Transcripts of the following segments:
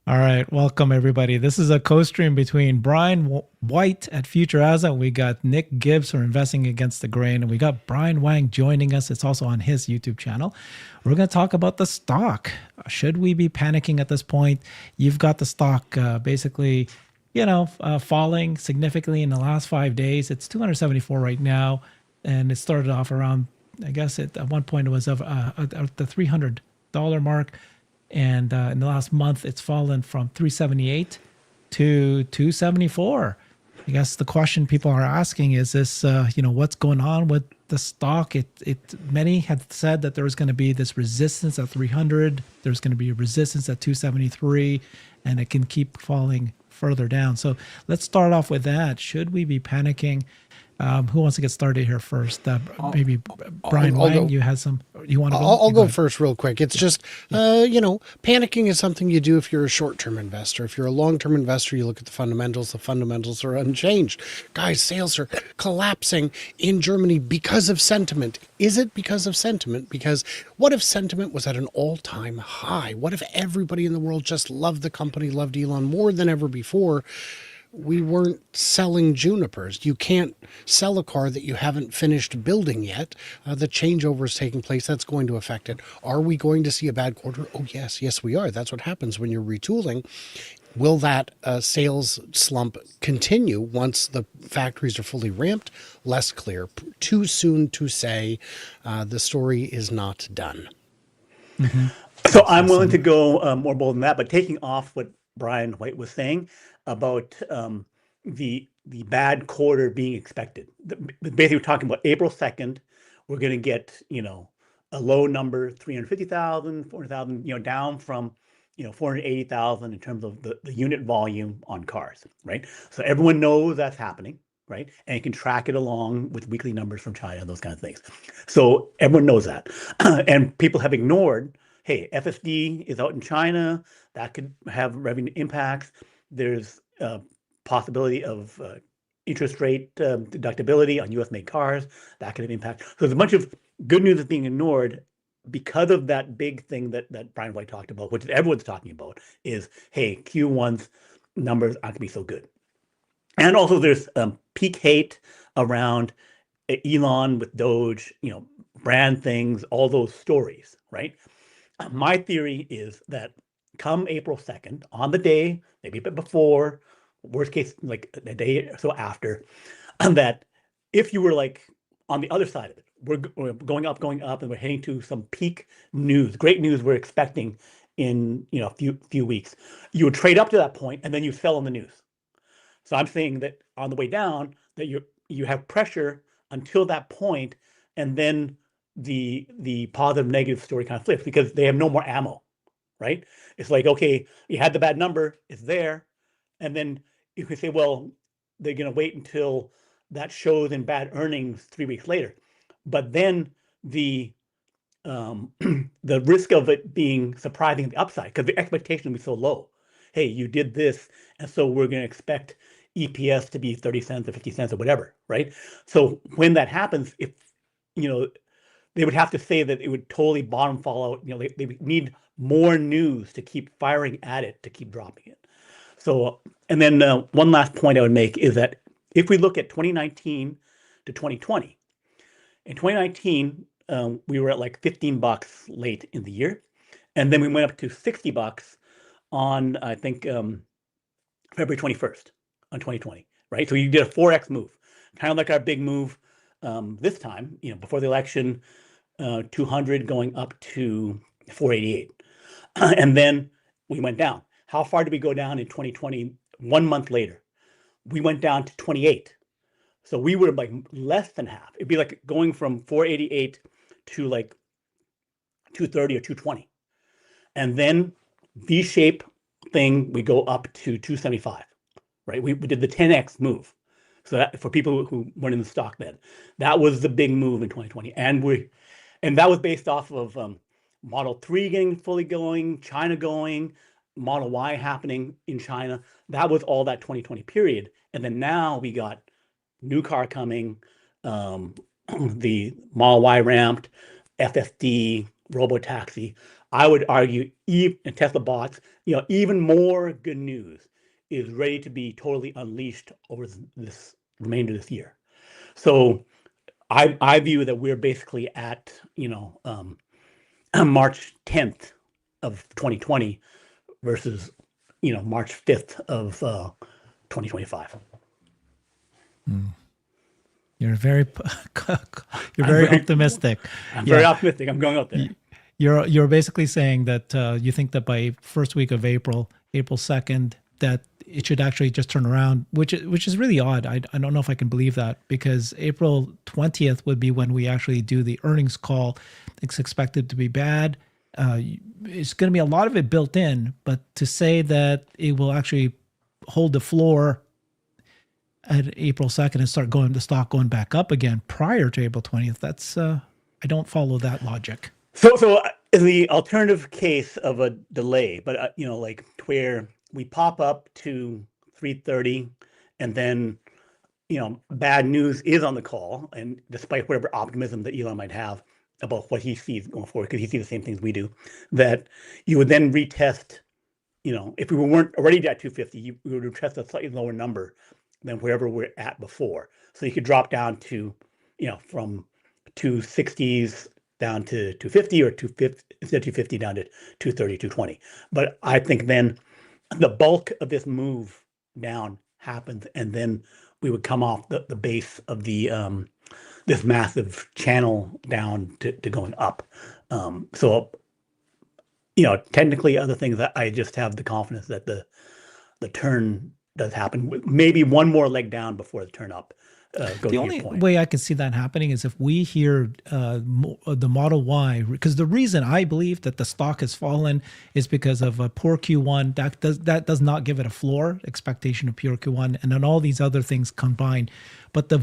All right, welcome everybody. This is a co-stream between Brian White at Future Asset. We got Nick Gibbs for Investing Against the Grain, and we got Brian Wang joining us. It's also on his YouTube channel. We're going to talk about the stock. Should we be panicking at this point? You've got the stock basically, falling significantly in the last 5 days. It's 274 right now, and it started off around. I guess at one point it was at the $300 mark. And in the last month, it's fallen from 378 to 274. I guess the question people are asking is this, what's going on with the stock? Many had said that there was going to be this resistance at 300. There's going to be a resistance at 273, and it can keep falling further down. So let's start off with that. Should we be panicking? Who wants to get started here first? Maybe Brian I'll Wang, go. you want to go? I'll You go go ahead. first real quick. It's just, panicking is something you do if you're a short-term investor. If you're a long-term investor, you look at the fundamentals. The fundamentals are unchanged. Guys, sales are collapsing in Germany because of sentiment. Is it because of sentiment? Because what if sentiment was at an all-time high? What if everybody in the world just loved the company, loved Elon more than ever before? We weren't selling junipers. You can't sell a car that you haven't finished building yet. The changeover is taking place. That's going to affect it. Are we going to see a bad quarter? Oh, yes. Yes, we are. That's what happens when you're retooling. Will that sales slump continue once the factories are fully ramped? Less clear. Too soon to say. The story is not done. Mm-hmm. So Makes I'm willing to sense. go more bold than that, but taking off what Brian White was saying about the bad quarter being expected. Basically, we're talking about April 2nd. We're going to get a low number, 350,000, 400,000, down from 480,000 in terms of the unit volume on cars, right? So everyone knows that's happening, right? And you can track it along with weekly numbers from China, those kind of things. So everyone knows that, and people have ignored, hey, FSD is out in China. That could have revenue impacts. There's a possibility of interest rate deductibility on US made cars. That could have impact. So there's a bunch of good news that's being ignored because of that big thing that Brian White talked about, which everyone's talking about, is, hey, Q1's numbers aren't going to be so good. And also there's peak hate around Elon with Doge, brand things, all those stories, right? My theory is that come April 2nd, on the day, maybe a bit before, worst case, like a day or so after, that if you were like on the other side of it, we're going up, and we're heading to some peak news, great news we're expecting in a few weeks, you would trade up to that point and then you sell on the news. So I'm saying that on the way down, that you have pressure until that point, and then the positive negative story kind of flips because they have no more ammo, right? It's like, okay, you had the bad number, it's there, and then you can say, well, they're going to wait until that shows in bad earnings 3 weeks later, but then the um, the risk of it being surprising at the upside because the expectation will be so low. Hey, you did this, and so we're going to expect EPS to be 30 cents or 50 cents or whatever, right? So when that happens, if you know, they would have to say that it would totally bottom fall out. They would need more news to keep firing at it to keep dropping it. So, and then one last point I would make is that if we look at 2019 to 2020, in 2019, we were at like $15 late in the year. And then we went up to $60 on, I think, February 21st on 2020, right? So you did a 4X move, kind of like our big move this time, before the election, 200 going up to 488. And then we went down. How far did we go down in 2020? 1 month later, we went down to 28. So we would have like less than half. It'd be like going from 488 to like 230 or 220. And then V-shape thing, we go up to 275, right? We did the 10X move. So that, for people who weren't in the stock then, that was the big move in 2020. And that was based off of Model 3 getting fully going, China going, Model Y happening in China. That was all that 2020 period. And then now we got new car coming, the Model Y ramped, FSD, robotaxi. I would argue even Tesla bots, even more good news is ready to be totally unleashed over this remainder of this year. So I view that we're basically at March 10th of 2020 versus March 5th of 2025. You're very you're very optimistic. I'm very optimistic. I'm going out there. You're basically saying that you think that by first week of April 2nd, that it should actually just turn around, which is really odd. I don't know if I can believe that, because April 20th would be when we actually do the earnings call. It's expected to be bad. It's going to be a lot of it built in, but to say that it will actually hold the floor at April 2nd and start the stock going back up again prior to April 20th, that's I don't follow that logic. So in the alternative case of a delay, but like where we pop up to 330 and then bad news is on the call, and despite whatever optimism that Elon might have about what he sees going forward, because he sees the same things we do, that you would then retest, if we weren't already at 250, we would retest a slightly lower number than wherever we're at before. So you could drop down to, from 260s down to 250, or 250 instead of 250 down to 230, 220. But I think then the bulk of this move down happens, and then we would come off the base of the this massive channel down to going up. So technically other things that I just have the confidence that the turn does happen, with maybe one more leg down before the turn up. The only way I can see that happening is if we hear the Model Y, because the reason I believe that the stock has fallen is because of a poor Q1. That does not give it a floor expectation of pure Q1, and then all these other things combined. But the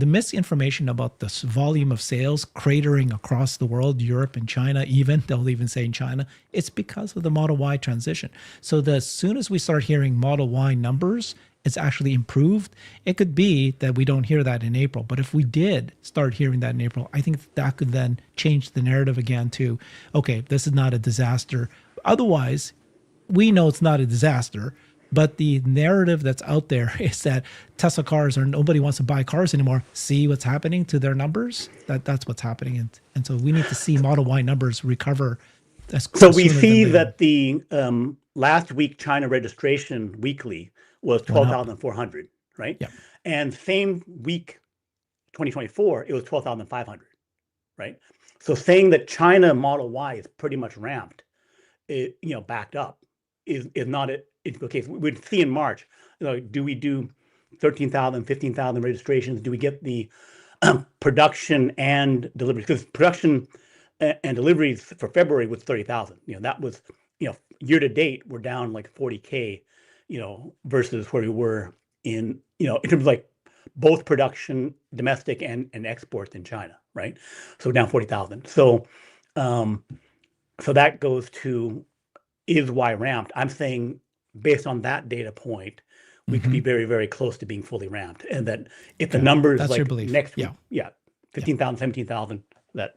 misinformation about this volume of sales cratering across the world, Europe and China, they'll even say in China, it's because of the Model Y transition. So as soon as we start hearing Model Y numbers, it's actually improved. It could be that we don't hear that in April, but if we did start hearing that in April, I think that could then change the narrative again to, okay, this is not a disaster. Otherwise, we know it's not a disaster, but the narrative that's out there is that Tesla cars nobody wants to buy cars anymore. See what's happening to their numbers? That's what's happening. And so we need to see Model Y numbers recover. So we see that the last week China registration weekly was 12,400, right? Yeah. And same week, 2024, it was 12,500, right? So saying that China Model Y is pretty much ramped, backed up, is not a case. We'd see in March, do we do 13,000, 15,000 registrations? Do we get the production and deliveries? Because production and deliveries for February was 30,000. That was, year to date, we're down like 40K. Versus where we were in terms of like both production, domestic and exports in China, right? So down 40,000. So that goes to, is Y ramped? I'm saying based on that data point, we could be very, very close to being fully ramped. And that if the numbers that's like next week, 15,000, 17,000, that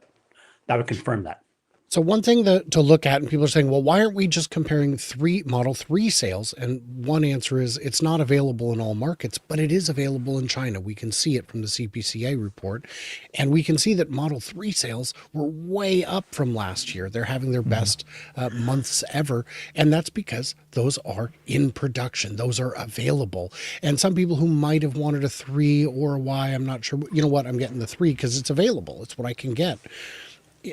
would confirm that. So one thing to look at, and people are saying, well, why aren't we just comparing Model 3 sales? And one answer is it's not available in all markets, but it is available in China. We can see it from the CPCA report. And we can see that Model 3 sales were way up from last year. They're having their best months ever. And that's because those are in production. Those are available. And some people who might have wanted a 3 or a Y, I'm not sure, you know what, I'm getting the 3 because it's available. It's what I can get.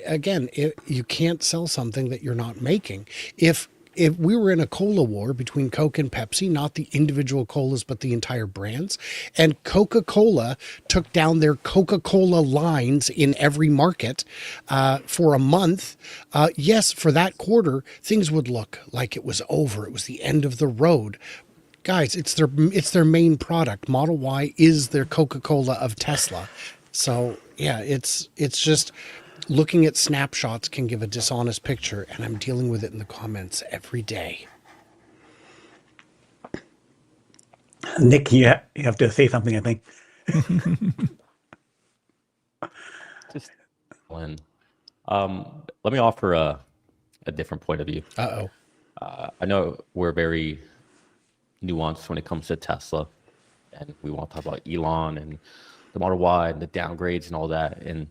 Again, you can't sell something that you're not making. If we were in a cola war between Coke and Pepsi, not the individual colas, but the entire brands, and Coca-Cola took down their Coca-Cola lines in every market for a month, yes, for that quarter, things would look like it was over. It was the end of the road. Guys, it's their main product. Model Y is their Coca-Cola of Tesla. So yeah, it's just... looking at snapshots can give a dishonest picture, and I'm dealing with it in the comments every day. Nick, you have to say something, I think. Just Glenn, let me offer a different point of view. Uh-oh. I know we're very nuanced when it comes to Tesla, and we want to talk about Elon and the Model Y and the downgrades and all that. And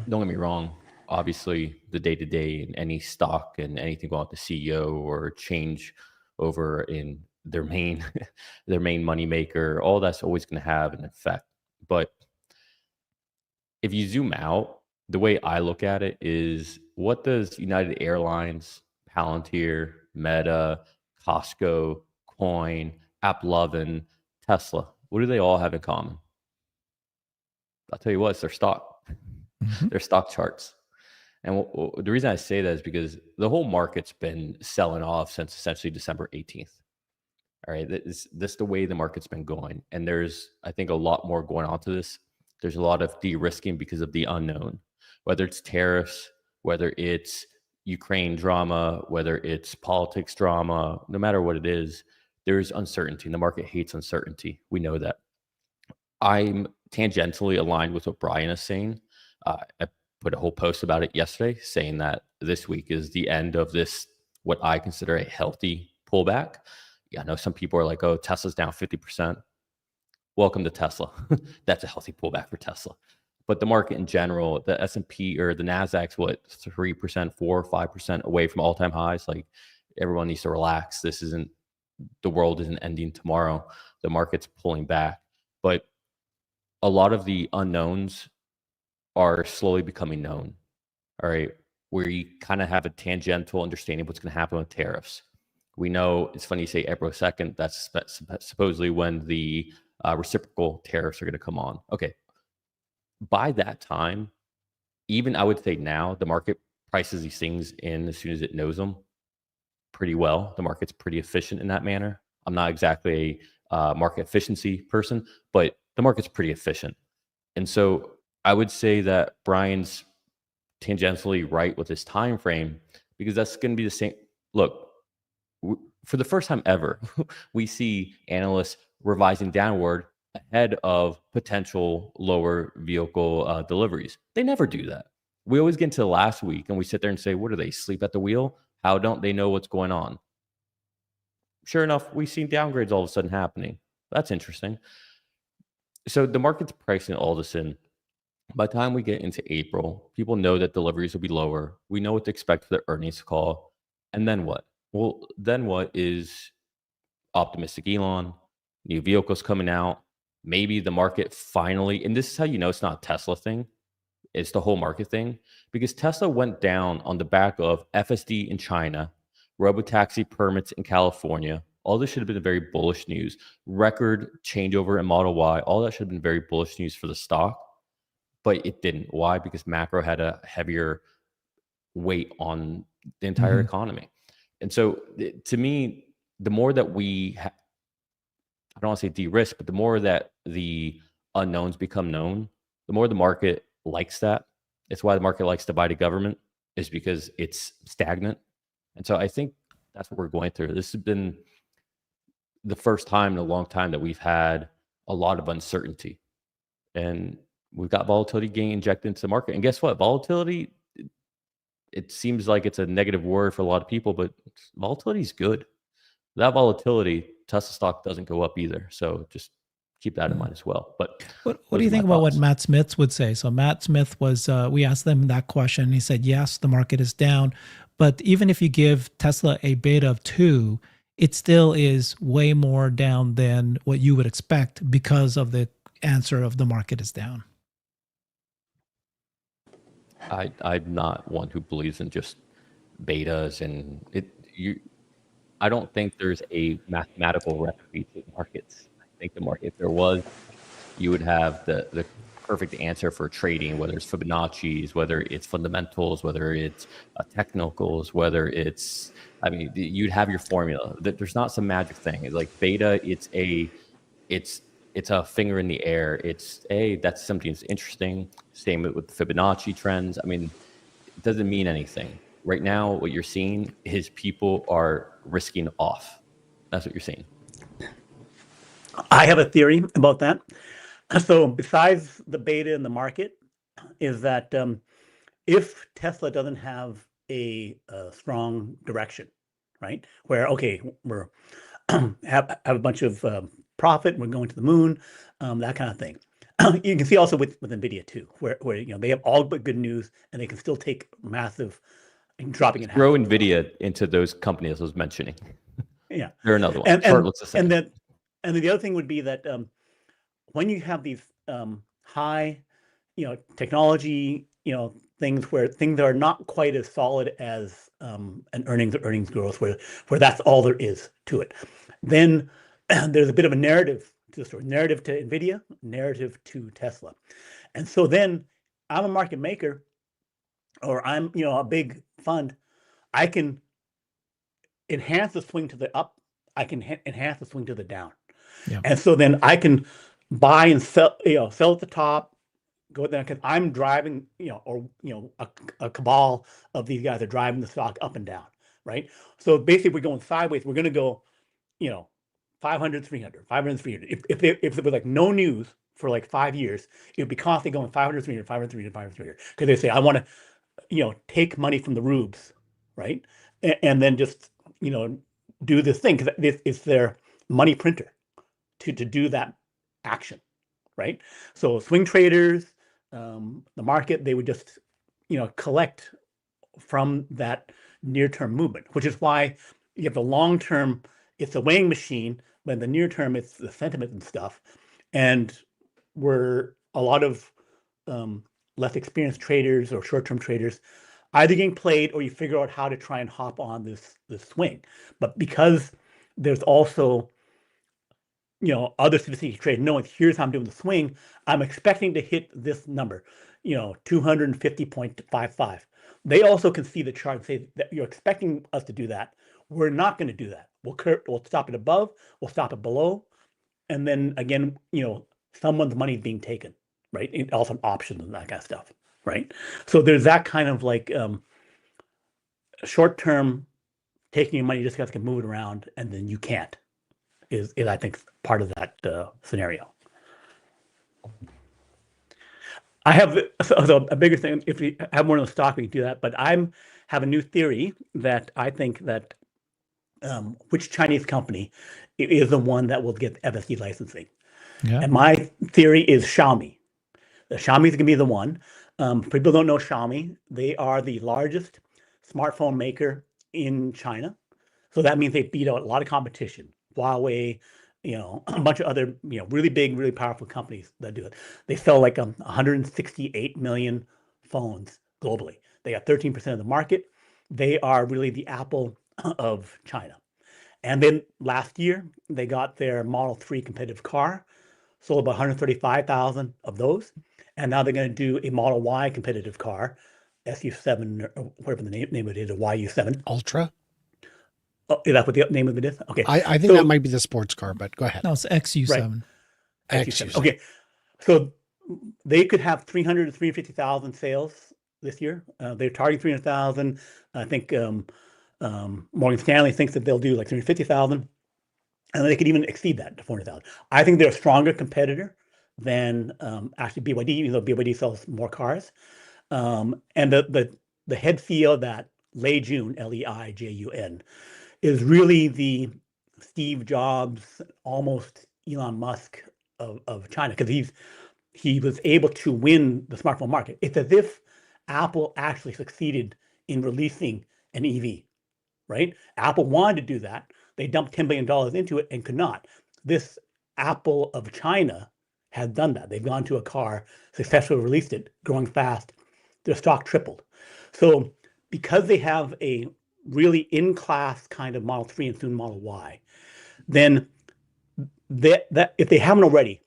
don't get me wrong, obviously the day-to-day in any stock and anything about the CEO or change over in their main their main money maker, all that's always going to have an effect. But if you zoom out, the way I look at it is, what does United Airlines, Palantir, Meta, Costco, Coin, AppLovin, Tesla, what do they all have in common? I'll tell you what, it's their stock, their stock charts. And the reason I say that is because the whole market's been selling off since essentially December 18th. All right, this is the way the market's been going. And there's, I think, a lot more going on to this. There's a lot of de-risking because of the unknown, whether it's tariffs, whether it's Ukraine drama, whether it's politics drama, no matter what it is, there's uncertainty. And the market hates uncertainty. We know that. I'm tangentially aligned with what Brian is saying. I put a whole post about it yesterday saying that this week is the end of this, what I consider a healthy pullback. Yeah, I know some people are like, oh, Tesla's down 50%. Welcome to Tesla. That's a healthy pullback for Tesla. But the market in general, the S&P or the Nasdaq's what, 3%, 4 or 5% away from all-time highs. Like, everyone needs to relax. The world isn't ending tomorrow. The market's pulling back. But a lot of the unknowns are slowly becoming known. All right, where you kind of have a tangential understanding of what's going to happen with tariffs. We know, it's funny you say April 2nd, that's supposedly when the reciprocal tariffs are going to come on. Okay, by that time, even I would say now, the market prices these things in as soon as it knows them pretty well. The market's pretty efficient in that manner. I'm not exactly a market efficiency person, but the market's pretty efficient. And so I would say that Brian's tangentially right with his time frame, because that's going to be the same. Look, for the first time ever, we see analysts revising downward ahead of potential lower vehicle deliveries. They never do that. We always get into the last week and we sit there and say, what do they, sleep at the wheel? How don't they know what's going on? Sure enough, we've seen downgrades all of a sudden happening. That's interesting. So the market's pricing all this in. By the time we get into April, people know that deliveries will be lower. We know what to expect for the earnings call. And then what? Well, then what is optimistic Elon, new vehicles coming out, maybe the market finally, and this is how you know it's not a Tesla thing, it's the whole market thing, because Tesla went down on the back of FSD in China, robotaxi permits in California. All this should have been very bullish news. Record changeover in Model Y, all that should have been very bullish news for the stock, but it didn't. Why? Because macro had a heavier weight on the entire economy. And so to me, the more that we, I don't want to say de-risk, but the more that the unknowns become known, the more the market likes that. It's why the market likes to buy the government, is because it's stagnant. And so I think that's what we're going through. This has been the first time in a long time that we've had a lot of uncertainty. And we've got volatility getting injected into the market. And guess what? Volatility, it seems like it's a negative word for a lot of people, but volatility is good. That volatility, Tesla stock doesn't go up either. So just keep that in mind as well. But what do you think about what Matt Smith would say? So Matt Smith was, we asked them that question. And he said, yes, the market is down. But even if you give Tesla a beta of 2, it still is way more down than what you would expect because of the answer of the market is down. I'm not one who believes in just betas and I don't think there's a mathematical recipe to markets. I think the market, if there was, you would have the perfect answer for trading, whether it's Fibonacci's, whether it's fundamentals, whether it's technicals, whether it's, I mean, you'd have your formula. There's not some magic thing. It's like beta, it's a finger in the air. It's that's something that's interesting. Same with Fibonacci trends. I mean, it doesn't mean anything. Right now, what you're seeing is people are risking off. That's what you're seeing. I have a theory about that. So besides the beta in the market, is that if Tesla doesn't have a strong direction, right? Where, okay, we're have a bunch of profit, we're going to the moon, that kind of thing. You can see also with NVIDIA too, where they have all but good news and they can still take massive dropping in half. Throw NVIDIA into those companies I was mentioning. Yeah, They're another one. and Chart looks the same. then the other thing would be that when you have these high, technology, things where things are not quite as solid as an earnings growth, where that's all there is to it, then there's a bit of a narrative to the story, narrative to NVIDIA, narrative to Tesla, and so then I'm a market maker, or I'm a big fund, I can enhance the swing to the up, I can enhance the swing to the down. Yeah. And so then I can buy and sell, sell at the top, go there, because I'm driving, a cabal of these guys are driving the stock up and down, right? So basically, we're going sideways. We're going to go, 500, 300, 500, 300. If there was like no news for like 5 years, it would be constantly going 500, 300, 500, 300, 500, 300. Because they say, I want to, take money from the rubes, right? And then just, do this thing, because it's their money printer to do that action, right? So swing traders, the market, they would just, collect from that near-term movement, which is why you have the long-term, it's a weighing machine, but in the near term, it's the sentiment and stuff. And where a lot of less experienced traders or short-term traders either getting played, or you figure out how to try and hop on this swing. But because there's also other sophisticated traders knowing, here's how I'm doing the swing, I'm expecting to hit this number, 250.55. They also can see the chart and say that you're expecting us to do that. We're not going to do that. We'll stop it above, we'll stop it below. And then again, someone's money is being taken, right? And also options and that kind of stuff, right? So there's that kind of like short-term taking your money just because you can move it around and then you can't. Is I think part of that scenario. I have so a bigger thing. If we have more on the stock, we can do that. But have a new theory that I think that which Chinese company is the one that will get FSD licensing. Yeah. And my theory is Xiaomi. Xiaomi is going to be the one. People don't know Xiaomi. They are the largest smartphone maker in China. So that means they beat out a lot of competition. Huawei, a bunch of other, really big, really powerful companies that do it. They sell like 168 million phones globally. They got 13% of the market. They are really the Apple of China. And then last year, they got their Model 3 competitive car, sold about 135,000 of those. And now they're going to do a Model Y competitive car, SU7, or whatever the name of it is, or YU7. Ultra? Oh, is that what the name of it is? Okay. I think that might be the sports car, but go ahead. No, it's XU7. Right. XU7. Okay. So they could have 300 to 350,000 sales this year. They're targeting 300,000. I think Morgan Stanley thinks that they'll do like 350,000. And they could even exceed that to 400,000. I think they're a stronger competitor than actually BYD, even though BYD sells more cars. And the head CEO of that, Leijun, Leijun, is really the Steve Jobs, almost Elon Musk of China, because he was able to win the smartphone market. It's as if Apple actually succeeded in releasing an EV, right? Apple wanted to do that. They dumped $10 billion into it and could not. This Apple of China has done that. They've gone to a car, successfully released it, growing fast. Their stock tripled. So because they have a really in-class kind of Model 3 and soon Model Y, then that if they haven't already,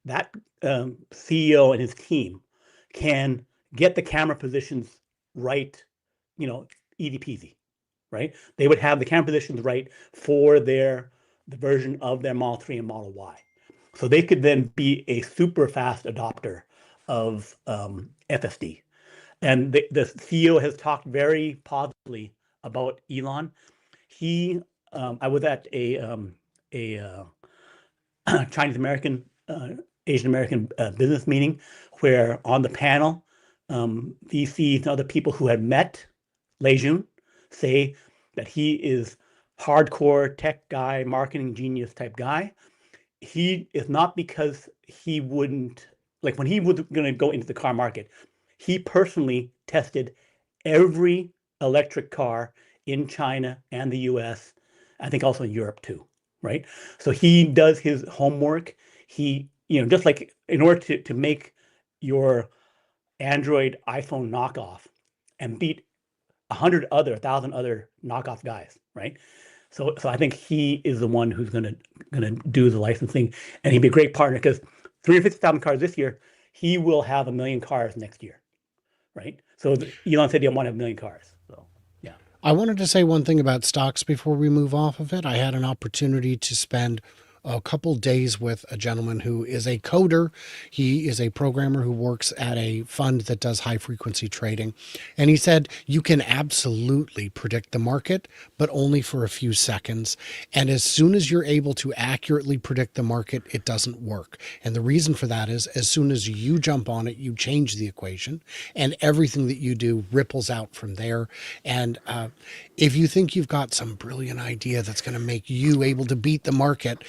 that CEO and his team can get the camera positions right, easy peasy, right? They would have the camera positions right for the version of their Model 3 and Model Y. So they could then be a super fast adopter of FSD. And the CEO has talked very positively about Elon. I was at a Chinese American, Asian American business meeting where on the panel, VCs and other people who had met Lejeune say that he is hardcore tech guy, marketing genius type guy. He is not because he wouldn't, like when he was going to go into the car market, he personally tested every electric car in China and the US, I think also in Europe too, right? So he does his homework. He, just like in order to make your Android iPhone knockoff and beat 1,000 other knockoff guys, right? So I think he is the one who's gonna do the licensing, and he'd be a great partner because 350,000 cars this year, he will have 1 million cars next year, right? So Elon said he'll want to have 1 million cars. So yeah. I wanted to say one thing about stocks before we move off of it. I had an opportunity to spend a couple days with a gentleman who is a coder. He is a programmer who works at a fund that does high frequency trading. And he said, you can absolutely predict the market, but only for a few seconds. And as soon as you're able to accurately predict the market, it doesn't work. And the reason for that is as soon as you jump on it, you change the equation and everything that you do ripples out from there. And if you think you've got some brilliant idea that's going to make you able to beat the market,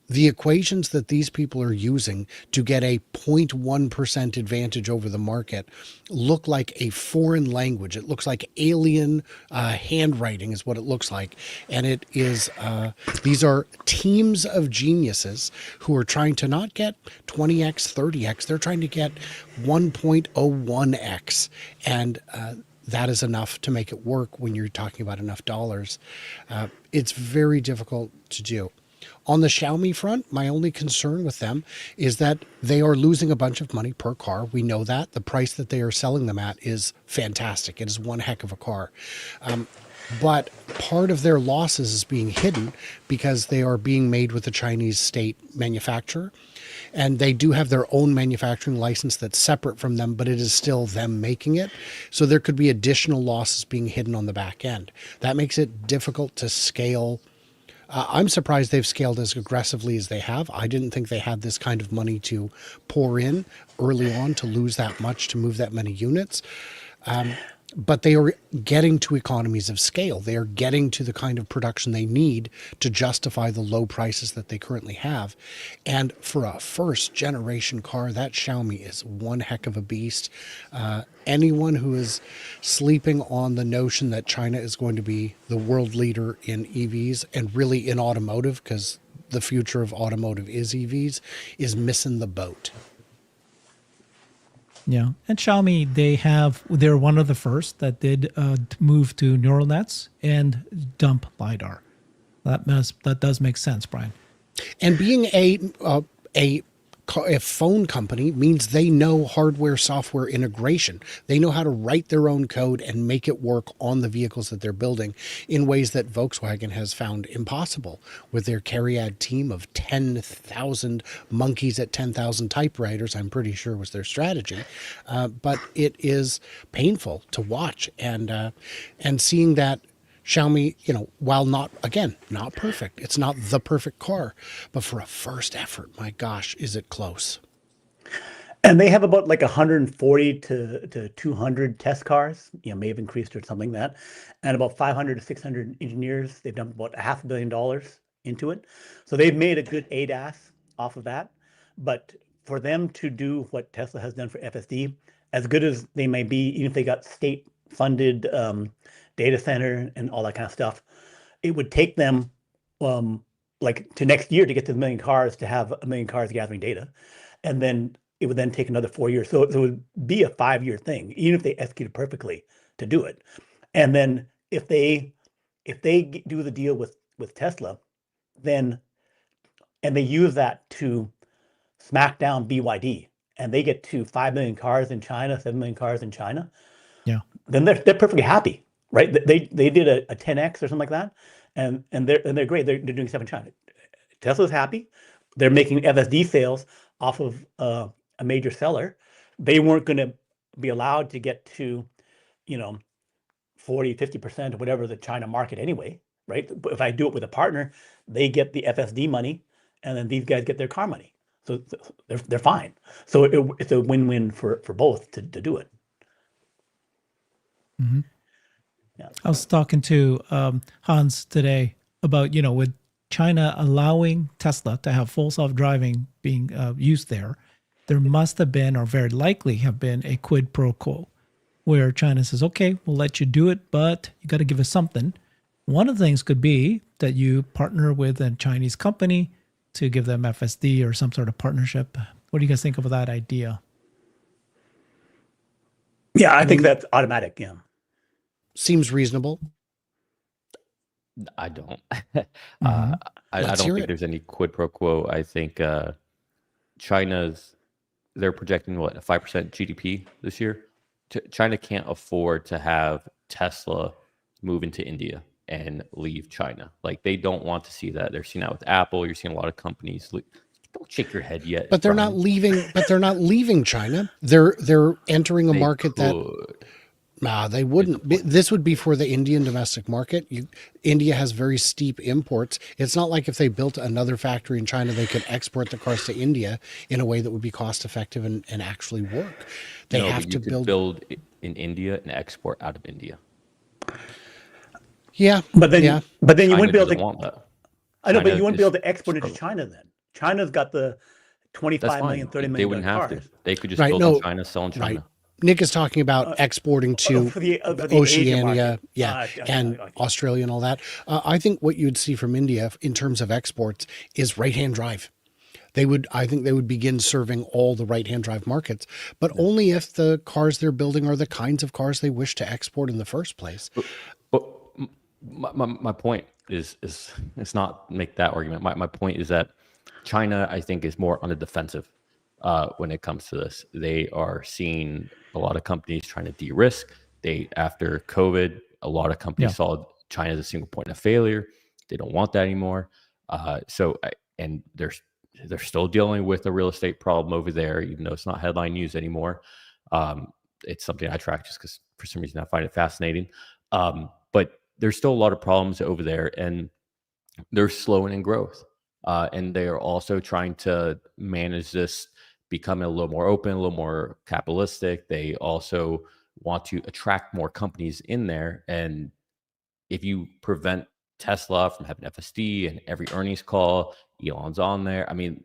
the equations that these people are using to get a 0.1% advantage over the market look like a foreign language. It looks like alien handwriting is what it looks like. And it is, these are teams of geniuses who are trying to not get 20x, 30x. They're trying to get 1.01x. And that is enough to make it work when you're talking about enough dollars. It's very difficult to do. On the Xiaomi front, my only concern with them is that they are losing a bunch of money per car. We know that. The price that they are selling them at is fantastic. It is one heck of a car. But part of their losses is being hidden because they are being made with a Chinese state manufacturer. And they do have their own manufacturing license that's separate from them, but it is still them making it. So there could be additional losses being hidden on the back end. That makes it difficult to scale. I'm surprised they've scaled as aggressively as they have. I didn't think they had this kind of money to pour in early on to lose that much, to move that many units. But they are getting to economies of scale. They are getting to the kind of production they need to justify the low prices that they currently have. And for a first generation car, that Xiaomi is one heck of a beast. Anyone who is sleeping on the notion that China is going to be the world leader in EVs and really in automotive, because the future of automotive is EVs, is missing the boat. Yeah, and Xiaomi, they're one of the first that did move to neural nets and dump lidar. That does make sense, Brian. And being a phone company means they know hardware software integration. They know how to write their own code and make it work on the vehicles that they're building in ways that Volkswagen has found impossible with their Cariad team of 10,000 monkeys at 10,000 typewriters. I'm pretty sure was their strategy. But it is painful to watch and seeing that Xiaomi, while not perfect, it's not the perfect car, but for a first effort, my gosh, is it close? And they have about like 140 to 200 test cars, may have increased or something like that, and about 500 to 600 engineers. They've done about $500 million into it. So they've made a good ADAS off of that. But for them to do what Tesla has done for FSD, as good as they may be, even if they got state funded data center and all that kind of stuff, it would take them like to next year to get to 1 million cars, to have 1 million cars gathering data. And then it would then take another 4 years. So it would be a 5-year thing, even if they executed perfectly to do it. And then if they do the deal with Tesla, then, and they use that to smack down BYD, and they get to 5 million cars in China, 7 million cars in China, Yeah. then they're perfectly happy, right? They did a 10x or something like that, and they're great. They're doing stuff in China. Tesla's happy. They're making FSD sales off of a major seller. They weren't going to be allowed to get to, 40, 50% or whatever the China market anyway, right? But if I do it with a partner, they get the FSD money, and then these guys get their car money. So they're fine. So it's a win-win for both to do it. Mm-hmm. Yeah. I was talking to Hans today about, with China allowing Tesla to have full self-driving being used there must have been, or very likely have been, a quid pro quo where China says, okay, we'll let you do it, but you got to give us something. One of the things could be that you partner with a Chinese company to give them FSD or some sort of partnership. What do you guys think of that idea? Yeah, I think that's automatic. Yeah. Seems reasonable. I don't. Mhm. I Let's don't hear think it. there's any quid pro quo. I think they're projecting what, a 5% GDP this year. China can't afford to have Tesla move into India and leave China. Like, they don't want to see that. They're seeing that with Apple. You're seeing a lot of companies. Don't shake your head yet. But they're Brian. not leaving. But they're not leaving China. They're entering a They market that. could. Nah, they wouldn't. This would be for the Indian domestic market. India has very steep imports. It's not like if they built another factory in China, they could export the cars to India in a way that would be cost effective and actually work. They No, have but to you could build. build in India and export out of India. Yeah, But then, yeah. but then you China wouldn't be able doesn't to. want that. I know, but China you wouldn't be is able to export into struggling. China then. China's got the That's 25 million, fine. 30 They million wouldn't have to. cars. They could just Right. build in No. China, sell in Right. China. Nick is talking about exporting to For the Asian Oceania, market. yeah, and Okay. Australia and all that. I think what you'd see from India in terms of exports is right-hand drive. I think they would begin serving all the right-hand drive markets, but only if the cars they're building are the kinds of cars they wish to export in the first place. But my point is it's not make that argument. My point is that China, I think, is more on the defensive when it comes to this. They are seeing a lot of companies trying to de-risk. After COVID, a lot of companies saw China as a single point of failure. They don't want that anymore. And they're still dealing with a real estate problem over there, even though it's not headline news anymore. It's something I track just because for some reason I find it fascinating. But there's still a lot of problems over there, and they're slowing in growth. And they are also trying to manage this, becoming a little more open, a little more capitalistic. They also want to attract more companies in there. And if you prevent Tesla from having FSD and every earnings call, Elon's on there, I mean,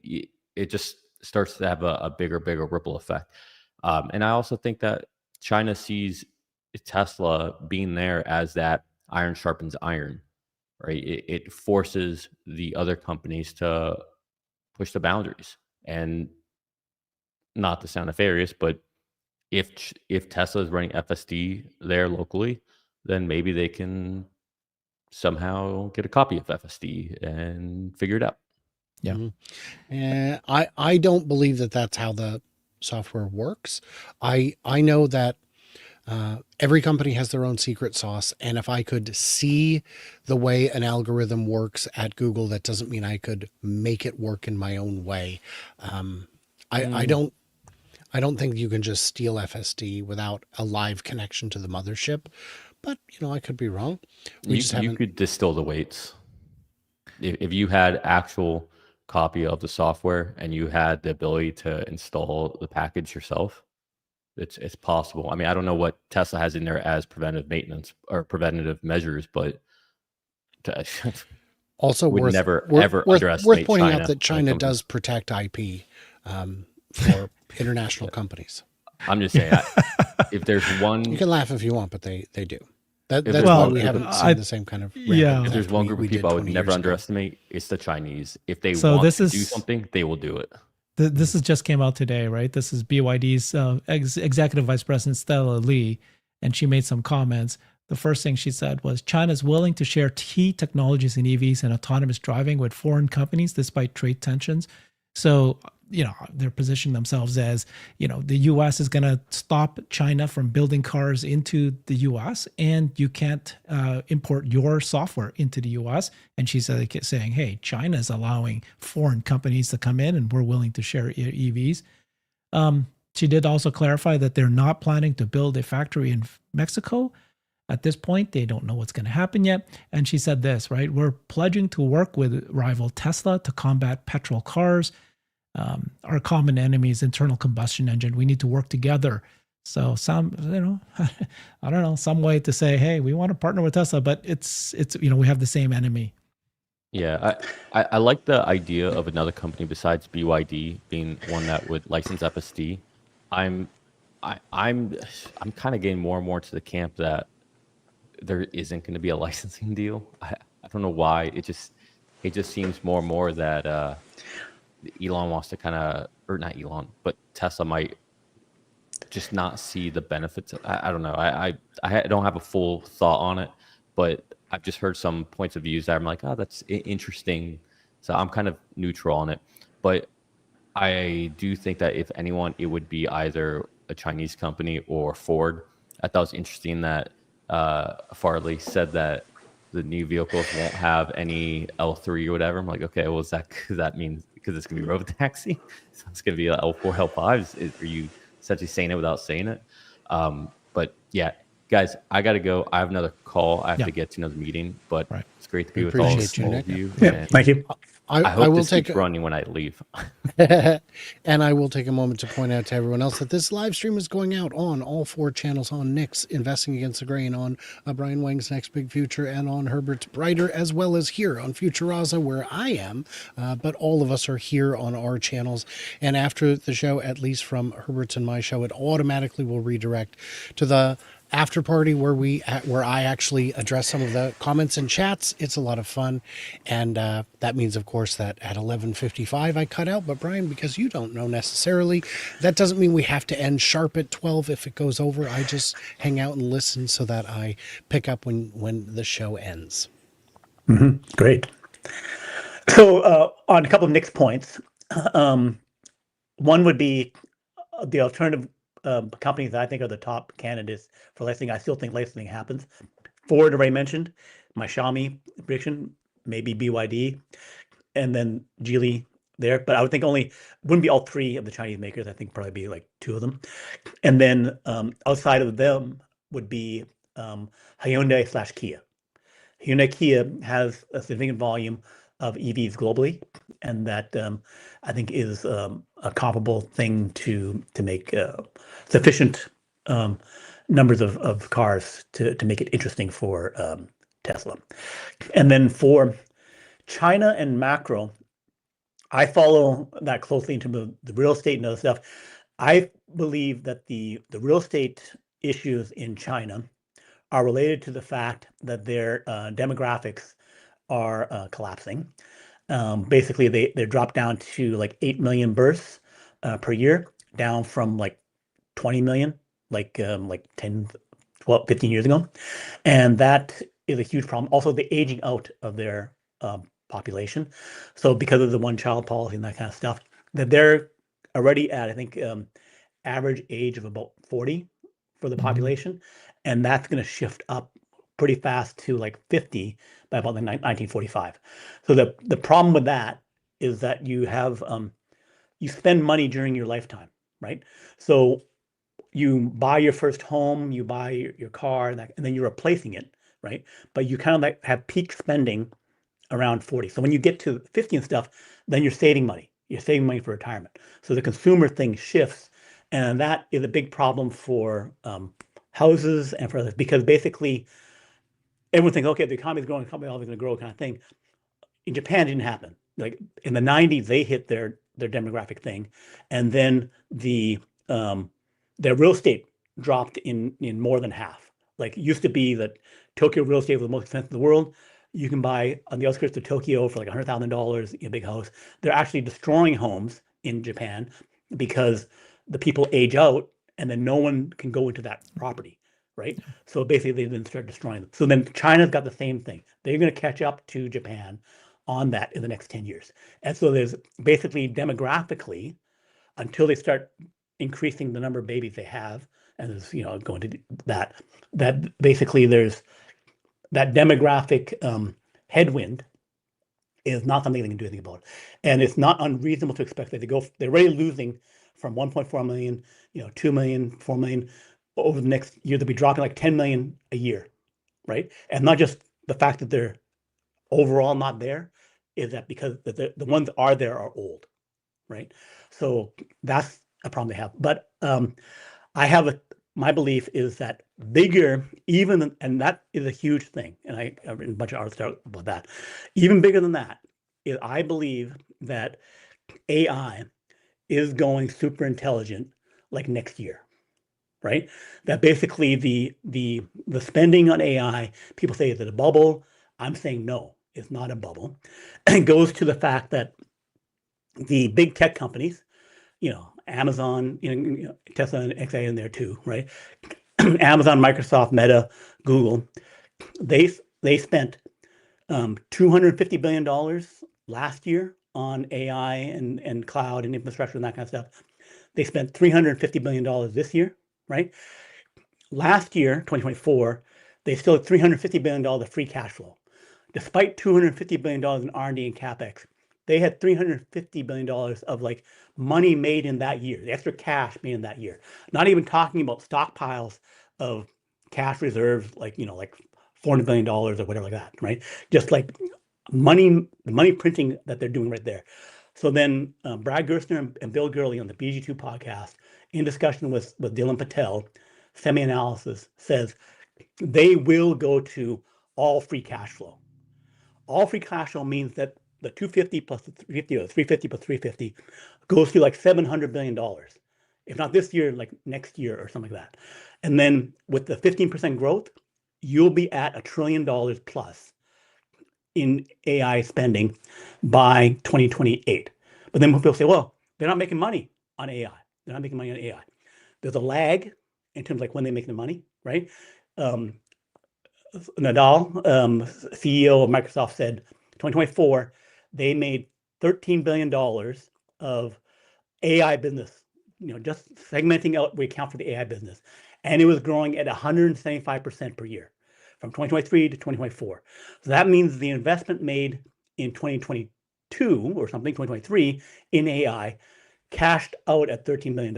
it just starts to have a bigger ripple effect. And I also think that China sees Tesla being there as that iron sharpens iron, right? It forces the other companies to push the boundaries. And not to sound nefarious, but if Tesla is running FSD there locally, then maybe they can somehow get a copy of FSD and figure it out. Yeah. And I don't believe that that's how the software works. I know that every company has their own secret sauce, and if I could see the way an algorithm works at Google, that doesn't mean I could make it work in my own way. I don't think you can just steal FSD without a live connection to the mothership. But I could be wrong. You could distill the weights. If you had actual copy of the software and you had the ability to install the package yourself, it's possible. I mean, I don't know what Tesla has in there as preventive maintenance or preventative measures, but Also would worth never worth, ever worth, underestimate worth pointing China out that when it China comes to- does protect IP for international companies. I'm just saying, if there's one, You can laugh if you want, but they do. That's there's why one- we if- haven't seen the same kind of Yeah. rampant if there's theft one we group of did people I would 20 never years ago. underestimate, it's the Chinese. If they So want this to is- do something, they will do it. This is just came out today, right? This is BYD's executive vice president, Stella Lee, and she made some comments. The first thing she said was China is willing to share key technologies in EVs and autonomous driving with foreign companies despite trade tensions. So, they're positioning themselves as, the U.S. is going to stop China from building cars into the U.S. and you can't import your software into the U.S. And she's saying, hey, China is allowing foreign companies to come in and we're willing to share EVs. She did also clarify that they're not planning to build a factory in Mexico. At this point, they don't know what's going to happen yet. And she said this, right? We're pledging to work with rival Tesla to combat petrol cars. Our common enemy is internal combustion engine. We need to work together. So some, I don't know, some way to say, hey, we want to partner with Tesla, but it's we have the same enemy. Yeah, I like the idea of another company besides BYD being one that would license FSD. I'm I'm kind of getting more and more to the camp that there isn't going to be a licensing deal. I don't know why. It just seems more and more that Elon wants to kind of, or not Elon, but Tesla might just not see the benefits. I don't know. I don't have a full thought on it, but I've just heard some points of views that I'm like, oh, that's interesting. So I'm kind of neutral on it, but I do think that if anyone, it would be either a Chinese company or Ford. I thought it was interesting that Farley said that the new vehicles won't have any L3 or whatever. I'm like, okay, well, does that mean because it's gonna be robotaxi? So it's gonna be a L4, L5. Are you essentially saying it without saying it? But yeah, guys, I gotta go. I have another call. I have to get to another meeting. But Right. it's great to be with Appreciate you, all Nick. of you. Yeah, And thank you. I I hope will this keeps take running when I leave. and I will take a moment to point out to everyone else that this live stream is going out on all 4 channels, on Nick's Investing Against the Grain, on Brian Wang's Next Big Future, and on Herbert's Brighter, as well as here on Futuraza, where I am. But all of us are here on our channels. And after the show, at least from Herbert's and my show, it automatically will redirect to the after party where I actually address some of the comments and chats. It's a lot of fun, and that means, of course, that at 11:55 I cut out. But Brian, because you don't know necessarily, that doesn't mean we have to end sharp at 12 if it goes over. I just hang out and listen so that I pick up when the show ends. Great. So on a couple of Nick's points, one would be the alternative companies that I think are the top candidates for licensing. I still think licensing happens. Ford already mentioned, my Xiaomi prediction, maybe BYD, and then Geely there. But I would think wouldn't be all 3 of the Chinese makers. I think probably be like 2 of them. And then outside of them would be Hyundai/Kia. Hyundai Kia has a significant volume of EVs globally, and that I think is a comparable thing to make sufficient numbers of cars to make it interesting for Tesla. And then for China and macro, I follow that closely in terms of the real estate and other stuff. I believe that the real estate issues in China are related to the fact that their demographics are collapsing. Basically, they dropped down to like 8 million births per year, down from like 20 million, like 10, 12, 15 years ago. And that is a huge problem. Also, the aging out of their population. So because of the one-child policy and that kind of stuff, that they're already at, I think, average age of about 40 for the population. And that's going to shift up pretty fast to like 50 by about 1945. So the problem with that is that you have you spend money during your lifetime, right? So you buy your first home, you buy your car, and then you're replacing it, right? But you kind of like have peak spending around 40. So when you get to 50 and stuff, then you're saving money. You're saving money for retirement. So the consumer thing shifts, and that is a big problem for houses and for others, because basically everyone thinks, okay, the economy is growing, the economy is always going to grow, kind of thing. In Japan, it didn't happen. Like in the 90s, they hit their demographic thing, and then their real estate dropped in more than half. Like it used to be that Tokyo real estate was the most expensive in the world. You can buy on the outskirts of Tokyo for like $100,000 in a big house. They're actually destroying homes in Japan because the people age out and then no one can go into that property, right? So basically they then start destroying them. So then China's got the same thing. They're going to catch up to Japan on that in the next 10 years. And so there's basically demographically, until they start increasing the number of babies they have, and there's, going to that basically there's that demographic headwind is not something they can do anything about. And it's not unreasonable to expect that they're already losing from 1.4 million, 2 million, 4 million. Over the next year, they'll be dropping like 10 million a year, right? And not just the fact that they're overall not there, is that because the ones that are there are old, right? So that's a problem they have. But I have my belief is that bigger, and that is a huge thing. And I've written a bunch of articles about that. Even bigger than that, is I believe that AI is going super intelligent like next year, right? That basically the spending on AI, people say, is it a bubble? I'm saying no, it's not a bubble. And it goes to the fact that the big tech companies, Amazon, Tesla and XA in there too, right? Amazon, Microsoft, Meta, Google, they spent $250 billion last year on AI and cloud and infrastructure and that kind of stuff. They spent $350 billion this year, right? Last year, 2024, they still had $350 billion of free cash flow. Despite $250 billion in R&D and CapEx, they had $350 billion of like money made in that year, the extra cash made in that year. Not even talking about stockpiles of cash reserves, like $400 billion or whatever like that, right? Just like money printing that they're doing right there. So then Brad Gerstner and Bill Gurley on the BG2 podcast, in discussion with Dylan Patel, semi-analysis, says they will go to all free cash flow. All free cash flow means that the 250 plus the 350 or 350 plus 350 goes to like $700 billion. If not this year, like next year or something like that. And then with the 15% growth, you'll be at $1 trillion plus in AI spending by 2028. But then people say, well, they're not making money on AI. They're not making money on AI. There's a lag in terms of like when they make the money, right? Nadal, CEO of Microsoft, said 2024, they made $13 billion of AI business, just segmenting out we account for the AI business. And it was growing at 175% per year from 2023 to 2024. So that means the investment made in 2022 or something, 2023 in AI cashed out at $13 million.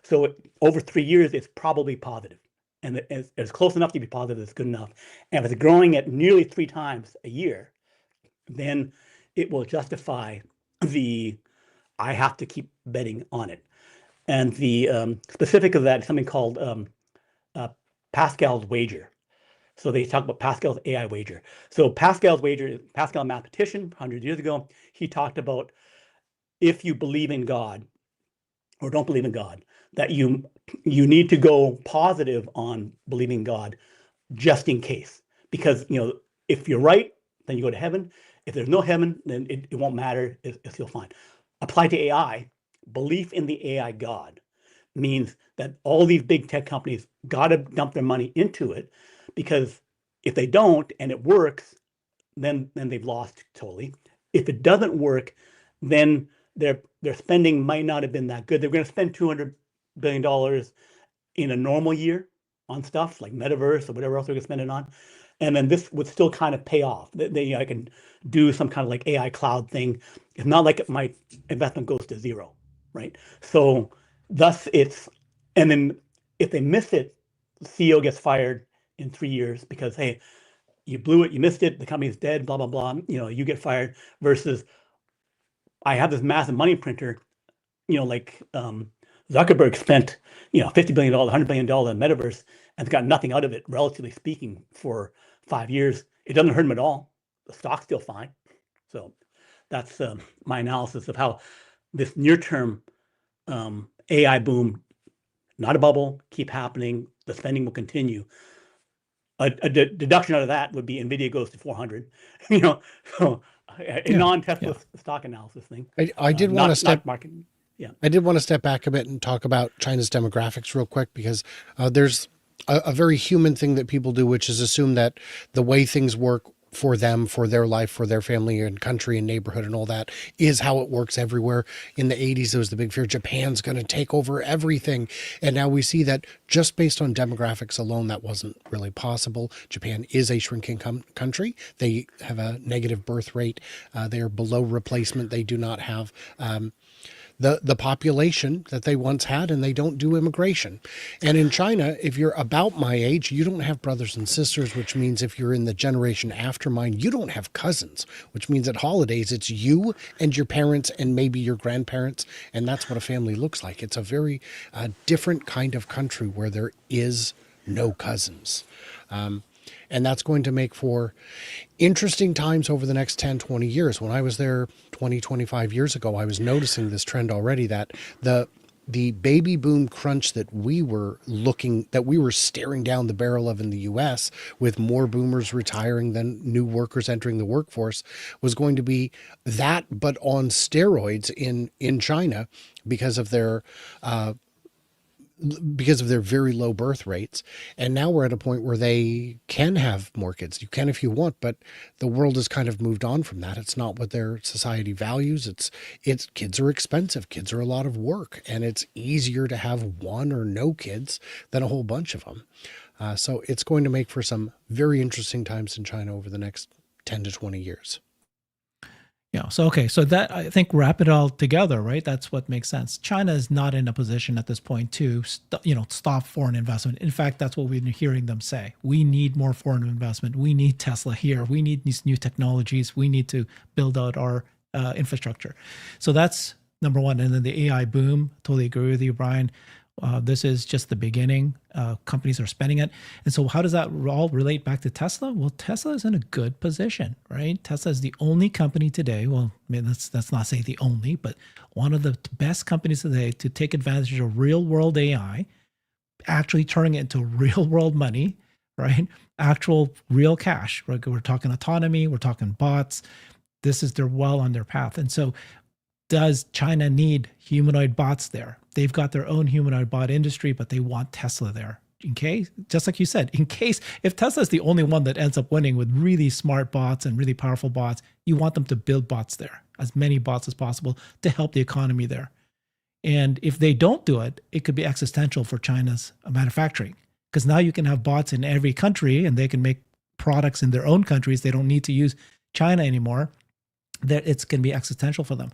So over 3 years, it's probably positive. And it's close enough to be positive, it's good enough. And if it's growing at nearly 3 times a year, then it will justify I have to keep betting on it. And the specific of that is something called Pascal's wager. So they talk about Pascal's AI wager. So Pascal's wager, Pascal, a mathematician, 100 years ago, he talked about if you believe in God or don't believe in God, that you need to go positive on believing God just in case. Because, if you're right, then you go to heaven. If there's no heaven, then it won't matter. It's still fine. Applied to AI, belief in the AI God means that all these big tech companies got to dump their money into it, because if they don't and it works, then they've lost totally. If it doesn't work, then their spending might not have been that good. They're going to spend $200 billion in a normal year on stuff like metaverse or whatever else they're going to spend it on. And then this would still kind of pay off. I can do some kind of like AI cloud thing. It's not like my investment goes to zero, right? So thus and then if they miss it, the CEO gets fired in 3 years because, hey, you blew it, you missed it, the company's dead, blah, blah, blah. You get fired versus I have this massive money printer, like Zuckerberg spent, $50 billion, $100 billion in metaverse and got nothing out of it, relatively speaking, for 5 years. It doesn't hurt him at all. The stock's still fine. So that's my analysis of how this near-term AI boom, not a bubble, keep happening. The spending will continue. A deduction out of that would be NVIDIA goes to 400, so a non-Tesla stock analysis thing. I did want to step market. Yeah, I did want to step back a bit and talk about China's demographics real quick, because there's a very human thing that people do, which is assume that the way things work for them, for their life, for their family and country and neighborhood and all that is how it works everywhere. In the 80s, there was the big fear Japan's going to take over everything. And now we see that just based on demographics alone, that wasn't really possible. Japan is a shrinking country. They have a negative birth rate. They are below replacement. They do not have the population that they once had, and they don't do immigration. And in China, if you're about my age, you don't have brothers and sisters, which means if you're in the generation after mine, you don't have cousins, which means at holidays, it's you and your parents and maybe your grandparents. And that's what a family looks like. It's a very different kind of country where there is no cousins. And that's going to make for interesting times over the next 10, 20 years. When I was there 20, 25 years ago, I was noticing this trend already, that the baby boom crunch that we were staring down the barrel of in the US, with more boomers retiring than new workers entering the workforce, was going to be that, but on steroids in China because of their very low birth rates. And now we're at a point where they can have more kids. You can if you want, but the world has kind of moved on from that. It's not what their society values. It's kids are expensive. Kids are a lot of work, and it's easier to have one or no kids than a whole bunch of them. So it's going to make for some very interesting times in China over the next 10 to 20 years. Yeah. So, okay. So that, I think, wrap it all together, right? That's what makes sense. China is not in a position at this point to, stop foreign investment. In fact, that's what we've been hearing them say. We need more foreign investment. We need Tesla here. We need these new technologies. We need to build out our infrastructure. So that's number one. And then the AI boom, totally agree with you, Brian. This is just the beginning. Companies are spending it. And so how does that all relate back to Tesla? Well, Tesla is in a good position, right? Tesla is the only company today. Well, I mean, let's not say the only, but one of the best companies today to take advantage of real world AI, actually turning it into real world money, right? Actual real cash. Right? We're talking autonomy. We're talking bots. They're well on their path. And so does China need humanoid bots there? They've got their own humanoid bot industry, but they want Tesla there. In case, just like you said, in case if Tesla is the only one that ends up winning with really smart bots and really powerful bots, you want them to build bots there, as many bots as possible to help the economy there. And if they don't do it, it could be existential for China's manufacturing, because now you can have bots in every country and they can make products in their own countries. They don't need to use China anymore. That it's going to be existential for them.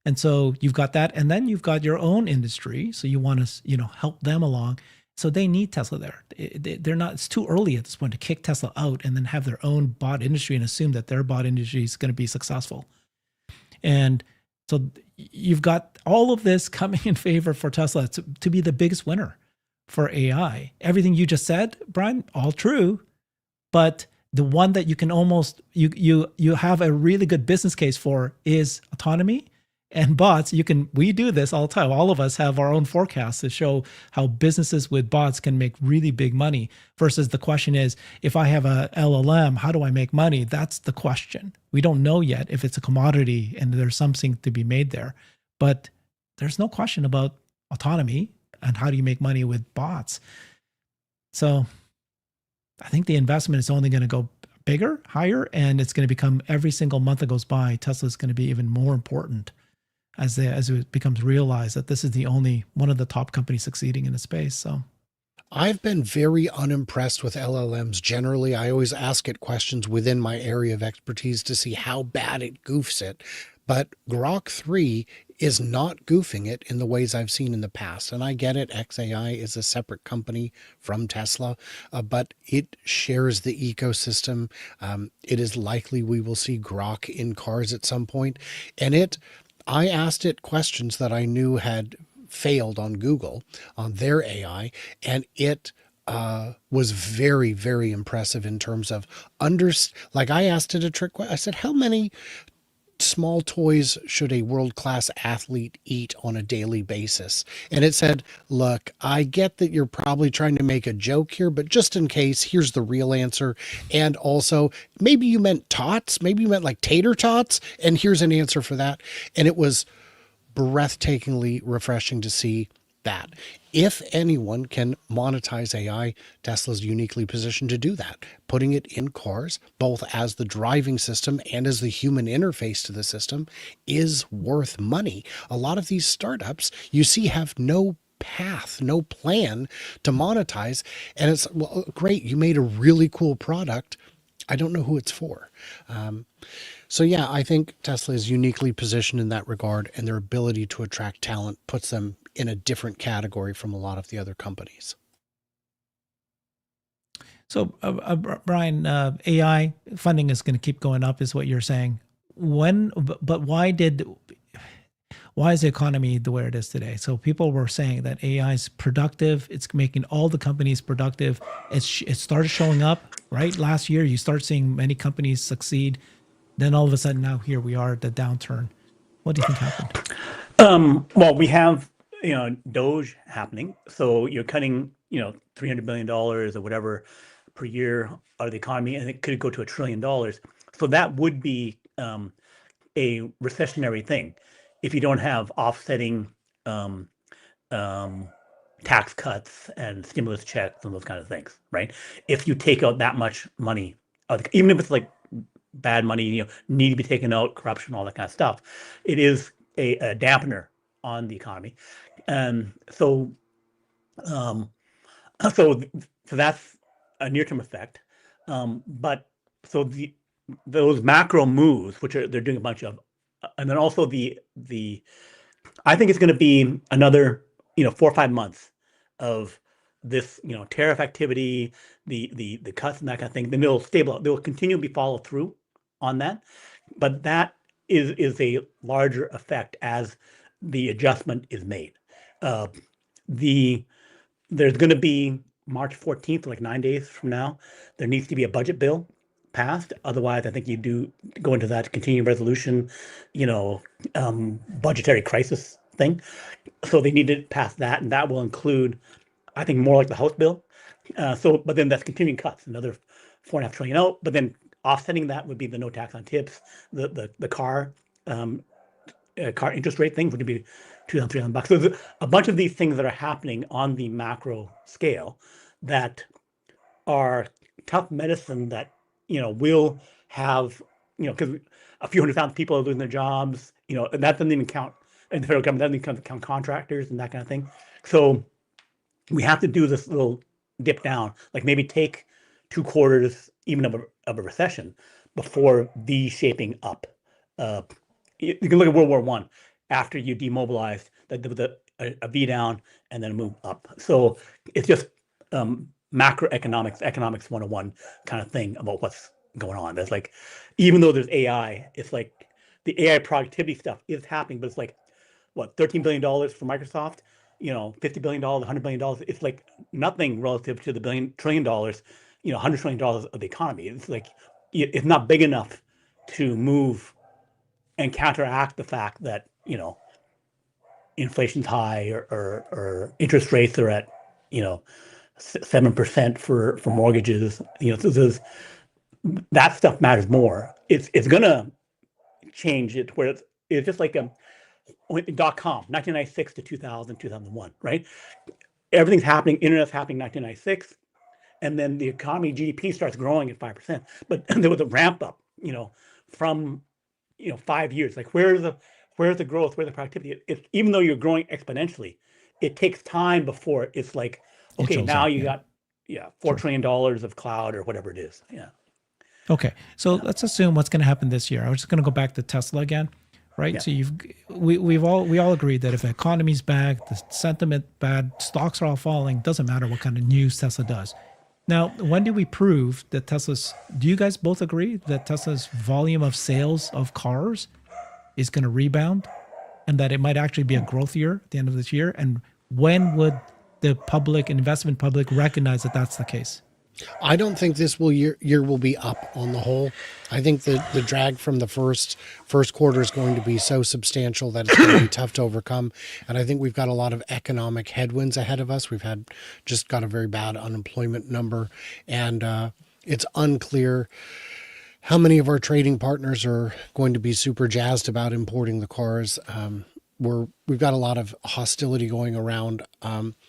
And so you've got that, and then you've got your own industry. So you want to, help them along. So they need Tesla there. They're not. It's too early at this point to kick Tesla out and then have their own bot industry and assume that their bot industry is going to be successful. And so you've got all of this coming in favor for Tesla to be the biggest winner for AI. Everything you just said, Brian, all true, but the one that you can almost you have a really good business case for is autonomy. And bots, we do this all the time. All of us have our own forecasts to show how businesses with bots can make really big money, versus the question is, if I have a LLM, how do I make money? That's the question. We don't know yet if it's a commodity and there's something to be made there. But there's no question about autonomy and how do you make money with bots. So I think the investment is only going to go bigger, higher, and it's going to become, every single month that goes by, Tesla is going to be even more important as it becomes realized that this is the only one of the top companies succeeding in the space. So I've been very unimpressed with LLMs generally. I always ask it questions within my area of expertise to see how bad it goofs it. But Grok 3 is not goofing it in the ways I've seen in the past. And I get it, XAI is a separate company from Tesla, but it shares the ecosystem. It is likely we will see Grok in cars at some point. And I asked it questions that I knew had failed on Google, on their AI, and it was very, very impressive in terms of I asked it a trick question. I said, how many small toys should a world-class athlete eat on a daily basis? And it said, look, I get that you're probably trying to make a joke here, but just in case, here's the real answer. And also, maybe you meant tots, maybe you meant like tater tots, and here's an answer for that. And it was breathtakingly refreshing to see that. If anyone can monetize AI, Tesla's uniquely positioned to do that, putting it in cars, both as the driving system and as the human interface to the system, is worth money. A lot of these startups you see have no path, no plan to monetize. And it's, well, great, you made a really cool product. I don't know who it's for. So yeah, I think Tesla is uniquely positioned in that regard, and their ability to attract talent puts them in a different category from a lot of the other companies. So, Brian, AI funding is going to keep going up, is what you're saying. But why is the economy the way it is today? So people were saying that AI is productive. It's making all the companies productive. It started showing up, right? Last year, you start seeing many companies succeed. Then all of a sudden, now here we are at the downturn. What do you think happened? Well, we have, Doge happening. So you're cutting, $300 billion or whatever per year out of the economy, and it could go to $1 trillion. So that would be a recessionary thing if you don't have offsetting um, um, tax cuts and stimulus checks and those kind of things, right? If you take out that much money, even if it's like bad money, need to be taken out, corruption, all that kind of stuff, it is a dampener on the economy. And um, so that's a near-term effect. But so those macro moves, which they're doing a bunch of, and then also the I think it's going to be another 4 or 5 months of this tariff activity, the cuts and that kind of thing. Then they'll stabilize. They'll continue to be followed through on that, but that is a larger effect as the adjustment is made. Uh, the There's going to be March 14th, like 9 days from now. There needs to be a budget bill passed. Otherwise, I think you do go into that continuing resolution, budgetary crisis thing. So they need to pass that, and that will include, I think, more like the House bill. But then that's continuing cuts, another 4.5 trillion out. But then offsetting that would be the no tax on tips, the car interest rate thing would be $2,300. So there's a bunch of these things that are happening on the macro scale that are tough medicine that will have because a few 100,000 people are losing their jobs, and that doesn't even count, and the federal government doesn't even count contractors and that kind of thing. So we have to do this little dip down, like maybe take 2 quarters even of a recession before V-shaping up. You can look at World War One. After you demobilized, that there was a V down and then move up. So it's just macroeconomics, economics 101 kind of thing about what's going on. There's like, even though there's AI, it's like the AI productivity stuff is happening, but it's like, what, $13 billion for Microsoft, $50 billion, $100 billion. It's like nothing relative to the trillion dollars, $100 trillion of the economy. It's like, it's not big enough to move and counteract the fact that, inflation's high or interest rates are at, 7% for mortgages. So that stuff matters more. It's gonna change it where it's just like .com, 1996 to 2000, 2001, right? Everything's happening, internet's happening 1996, and then the economy GDP starts growing at 5%. But there was a ramp up, from 5 years. Like where's the growth, where's the productivity? It's even though you're growing exponentially, it takes time before it's like, okay, now you got $4 trillion of cloud or whatever it is. Yeah. Okay, so let's assume what's going to happen this year. I'm just going to go back to Tesla again, right? Yeah. So we all agreed that if the economy's bad, the sentiment bad, stocks are all falling. Doesn't matter what kind of news Tesla does. Now, when do we prove that Tesla's? Do you guys both agree that Tesla's volume of sales of cars is going to rebound, and that it might actually be a growth year at the end of this year? And when would the investment public recognize that that's the case? I don't think this year will be up on the whole. I think the drag from the first quarter is going to be so substantial that it's going to be tough to overcome. And I think we've got a lot of economic headwinds ahead of us. We've just got a very bad unemployment number, and it's unclear how many of our trading partners are going to be super jazzed about importing the cars. We've got a lot of hostility going around.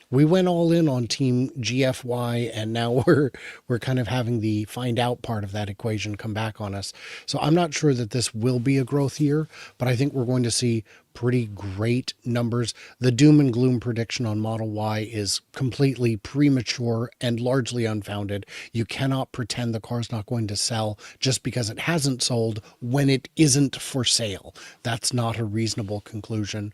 We went all in on Team GFY, and now we're kind of having the find out part of that equation come back on us. So I'm not sure that this will be a growth year, but I think we're going to see pretty great numbers. The doom and gloom prediction on Model Y is completely premature and largely unfounded. You cannot pretend the car's not going to sell just because it hasn't sold when it isn't for sale. That's not a reasonable conclusion.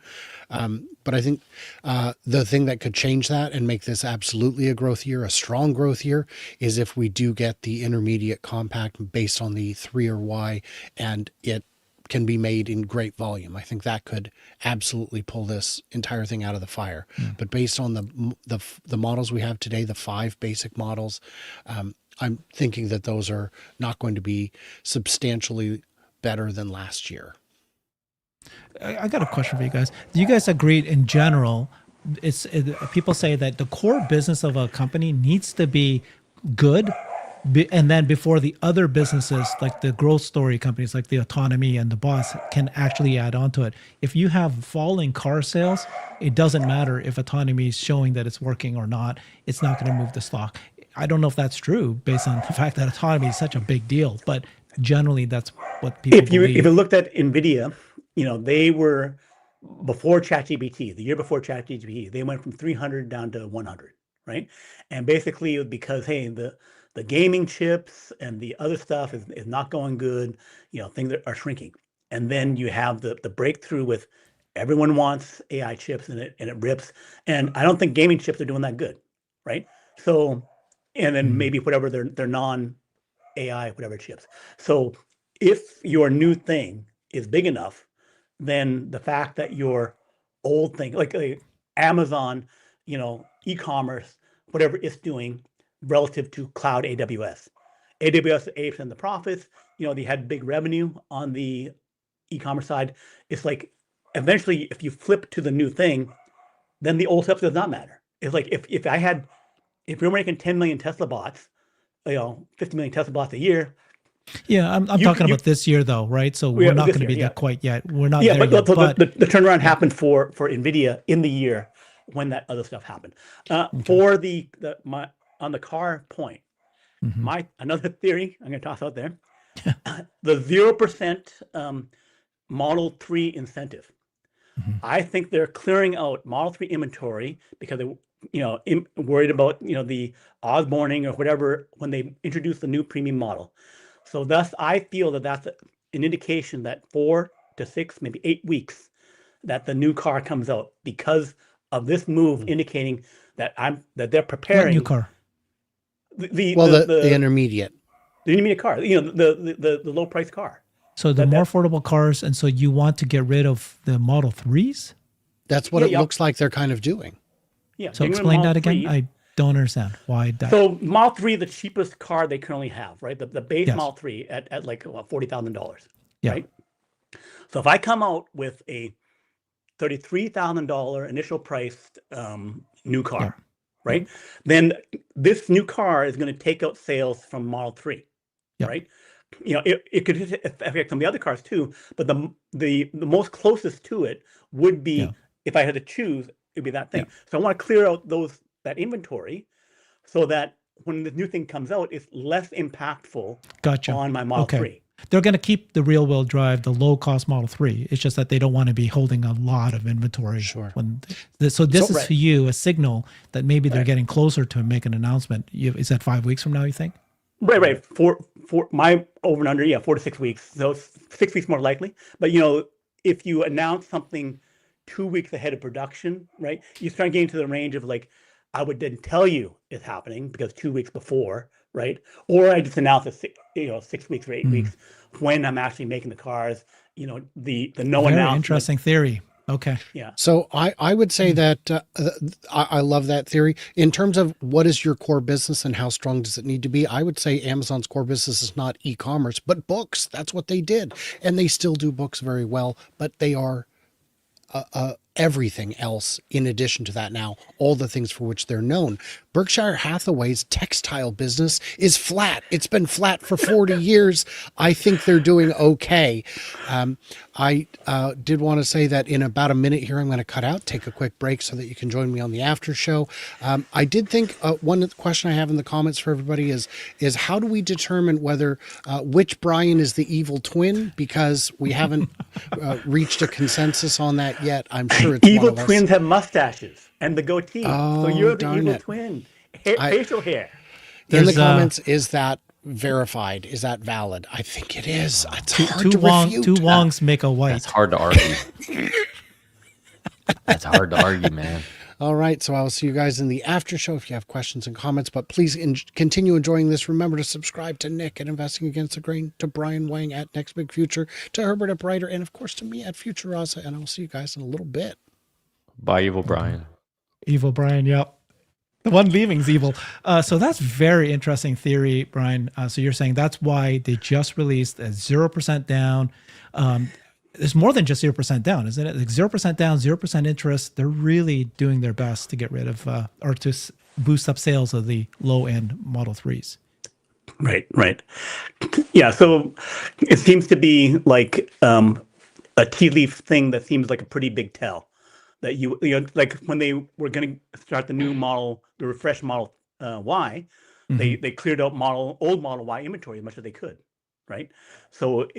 But I think the thing that could change that and make this absolutely a growth year, a strong growth year, is if we do get the intermediate compact based on the 3 or Y and it can be made in great volume. I think that could absolutely pull this entire thing out of the fire. But based on the models we have today, the 5 basic models, I'm thinking that those are not going to be substantially better than last year. I got a question for you guys. Do you guys agree in general? People say that the core business of a company needs to be good, and then before the other businesses, like the growth story companies, like the autonomy and the boss, can actually add on to it. If you have falling car sales, it doesn't matter if autonomy is showing that it's working or not. It's not going to move the stock. I don't know if that's true based on the fact that autonomy is such a big deal, but generally that's what people believe. If you looked at NVIDIA, they were before ChatGPT, the year before ChatGPT, they went from 300 down to 100, right? And basically it was because, hey, the gaming chips and the other stuff is not going good, things are shrinking. And then you have the breakthrough with everyone wants AI chips and it rips. And I don't think gaming chips are doing that good, right? So, and then maybe whatever they're non-AI, whatever chips. So if your new thing is big enough, then the fact that your old thing, like Amazon, e-commerce, whatever it's doing relative to cloud AWS. AWS is 80% of the profits. They had big revenue on the e-commerce side. It's like eventually if you flip to the new thing, then the old stuff does not matter. It's like if you're making 10 million Tesla bots, 50 million Tesla bots a year. Yeah, I'm talking about this year though, right? So we're not going to be there quite yet. We're not there yet. But the turnaround happened for NVIDIA in the year when that other stuff happened. For on the car point, another theory I'm going to toss out there, the 0% Model 3 incentive. I think they're clearing out Model 3 inventory because they worried about the Osborning or whatever when they introduced the new premium model. So thus, I feel that that's an indication that 4 to 6, maybe 8 weeks, that the new car comes out because of this move, indicating that they're preparing. What new car? The intermediate. The intermediate car, the low price car. So the more affordable cars, and so you want to get rid of the Model 3s? That's what it looks like they're kind of doing. Yeah. So explain that again. I don't understand why that. So Model 3, the cheapest car they currently have, right? The base Model 3 at like $40,000, right? So if I come out with a $33,000 initial priced new car, right? Then this new car is going to take out sales from Model 3, right? It could affect some of the other cars too, but the most closest to it would be, if I had to choose, it'd be that thing. So I want to clear out that inventory so that when the new thing comes out, it's less impactful on my Model 3. They're going to keep the rear-wheel drive, the low-cost Model 3. It's just that they don't want to be holding a lot of inventory. Sure. So this is to you a signal that maybe they're getting closer to make an announcement. Is that 5 weeks from now, you think? Right. For my over and under, 4 to 6 weeks. So 6 weeks more likely. But if you announce something 2 weeks ahead of production, right, you start getting to the range of like, I would then tell you it's happening because 2 weeks before, right? Or I just announce it, 6 weeks or 8 weeks when I'm actually making the cars. The no Very announcement. Interesting theory. Okay. Yeah. So I would say that I love that theory. In terms of what is your core business and how strong does it need to be, I would say Amazon's core business is not e-commerce, but books. That's what they did. And they still do books very well, but they are everything else in addition to that now, all the things for which they're known. Berkshire Hathaway's textile business is flat. It's been flat for 40 years. I think they're doing okay. I did want to say that in about a minute here, I'm going to cut out, take a quick break so that you can join me on the after show. I did think one question I have in the comments for everybody is how do we determine whether which Brian is the evil twin? Because we haven't reached a consensus on that yet. I'm sure it's Evil one of us. twins have mustaches and the goatee. So Oh, you're the darn evil it. twin. I- Facial hair. In the There's, comments, is that verified? Is that valid? I think it is. It's hard two to Wong, refute. two Wongs make a That's white. hard to argue. That's hard to argue, man. All right, so I'll see you guys in the after show if you have questions and comments. But please continue enjoying this. Remember to subscribe to Nick at Investing Against the Grain, to Brian Wang at Next Big Future, to Herbert at Brighter, and of course to me at Future Raza. And I'll see you guys in a little bit. Bye, Evil Brian. Evil Brian, yep. The one leaving's evil. So that's very interesting theory, Brian. So you're saying that's why they just released a 0% down. It's more than just 0% down, isn't it? Like 0% down, 0% interest. They're really doing their best to get rid of or to boost up sales of the low end Model 3s. Right. Yeah, so it seems to be like a tea leaf thing that seems like a pretty big tell. That you know, like when they were going to start the new model, the refresh Model Y, they cleared out old Model Y inventory as much as they could, right? So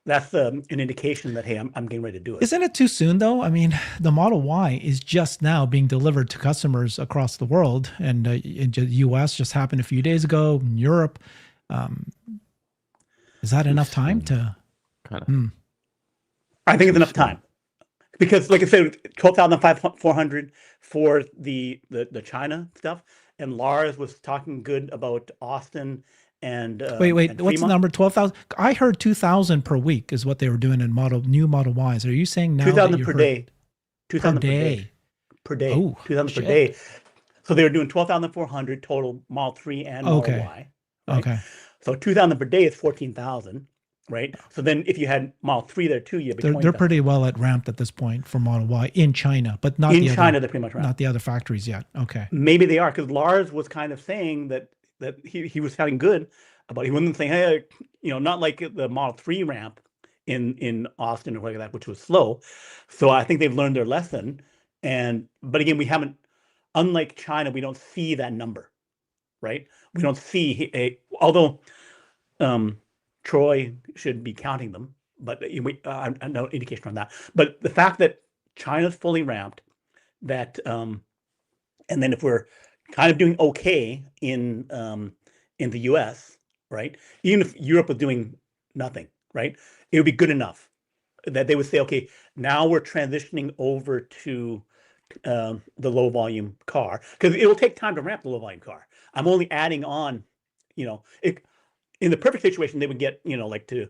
that's an indication that hey, I'm getting ready to do it. Isn't it too soon though? I mean, the Model Y is just now being delivered to customers across the world, and in the U.S. just happened a few days ago. In Europe, is that enough time to? Kind of. I think it's enough time. Because, like I said, 12,400 for the China stuff, and Lars was talking good about Austin and Wait, and what's the Fremont. number? 12,000. I heard 2,000 per week is what they were doing in new Model Ys. Are you saying now 2,000 that you per heard day, per 2,000 per day? day, per day, Oh, 2,000 per shit. day. So they were doing 12,400 total Model 3 and Model Okay. Y. Right? Okay. So 2,000 per day is 14,000, right? So then if you had Model 3 there too, you'd be They're 20,000. pretty well at ramped at this point for Model Y in China, but not In the China, other, they're pretty much around. not the other factories yet. Okay. Maybe they are, because Lars was kind of saying that he was sounding good about. He wasn't saying, hey, not like the Model 3 ramp in Austin or whatever that, which was slow. So I think they've learned their lesson. But again, we haven't, unlike China, we don't see that number, right? We don't see although Troy should be counting them, but no indication on that. But the fact that China's fully ramped, that and then if we're kind of doing okay in the U.S., right? Even if Europe was doing nothing, right? It would be good enough that they would say, okay, now we're transitioning over to the low volume car, because it will take time to ramp the low volume car. I'm only adding on, in the perfect situation, they would get, like to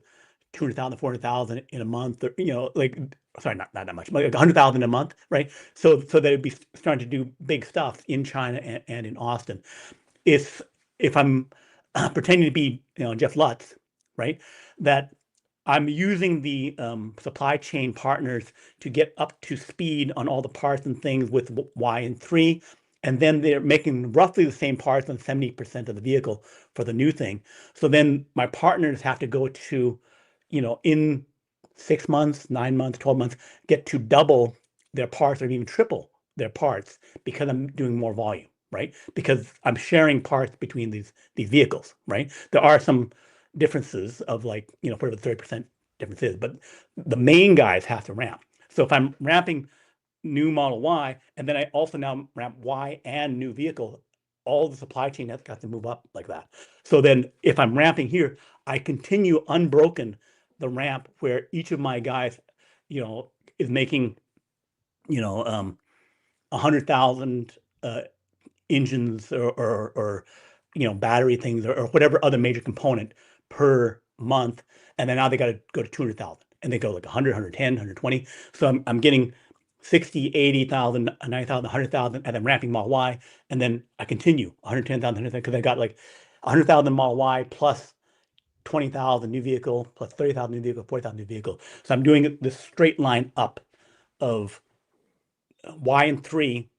200,000, 400,000 in a month, or, like, sorry, not that much, like 100,000 a month, right? So they'd be starting to do big stuff in China and in Austin. If I'm pretending to be, Jeff Lutz, right, that I'm using the supply chain partners to get up to speed on all the parts and things with Y and 3, and then they're making roughly the same parts on 70% of the vehicle for the new thing. So then my partners have to go to, in 6 months, 9 months, 12 months, get to double their parts or even triple their parts, because I'm doing more volume, right? Because I'm sharing parts between these vehicles, right? There are some differences of, like, whatever the 30% difference is, but the main guys have to ramp. So if I'm ramping new Model Y, and then I also now ramp Y and new vehicle, all the supply chain has got to move up like that. So then if I'm ramping here, I continue unbroken the ramp where each of my guys, is making, 100,000 engines or battery things, or whatever other major component per month, and then now they got to go to 200,000, and they go like 100, 110, 120. So I'm getting 60, 80,000, 90,000, 100,000, and then ramping Model Y, and then I continue 110,000, 100,000, because I got like 100,000 Model Y plus 20,000 new vehicle plus 30,000 new vehicle, 40,000 new vehicle. So I'm doing this straight line up of Y and 3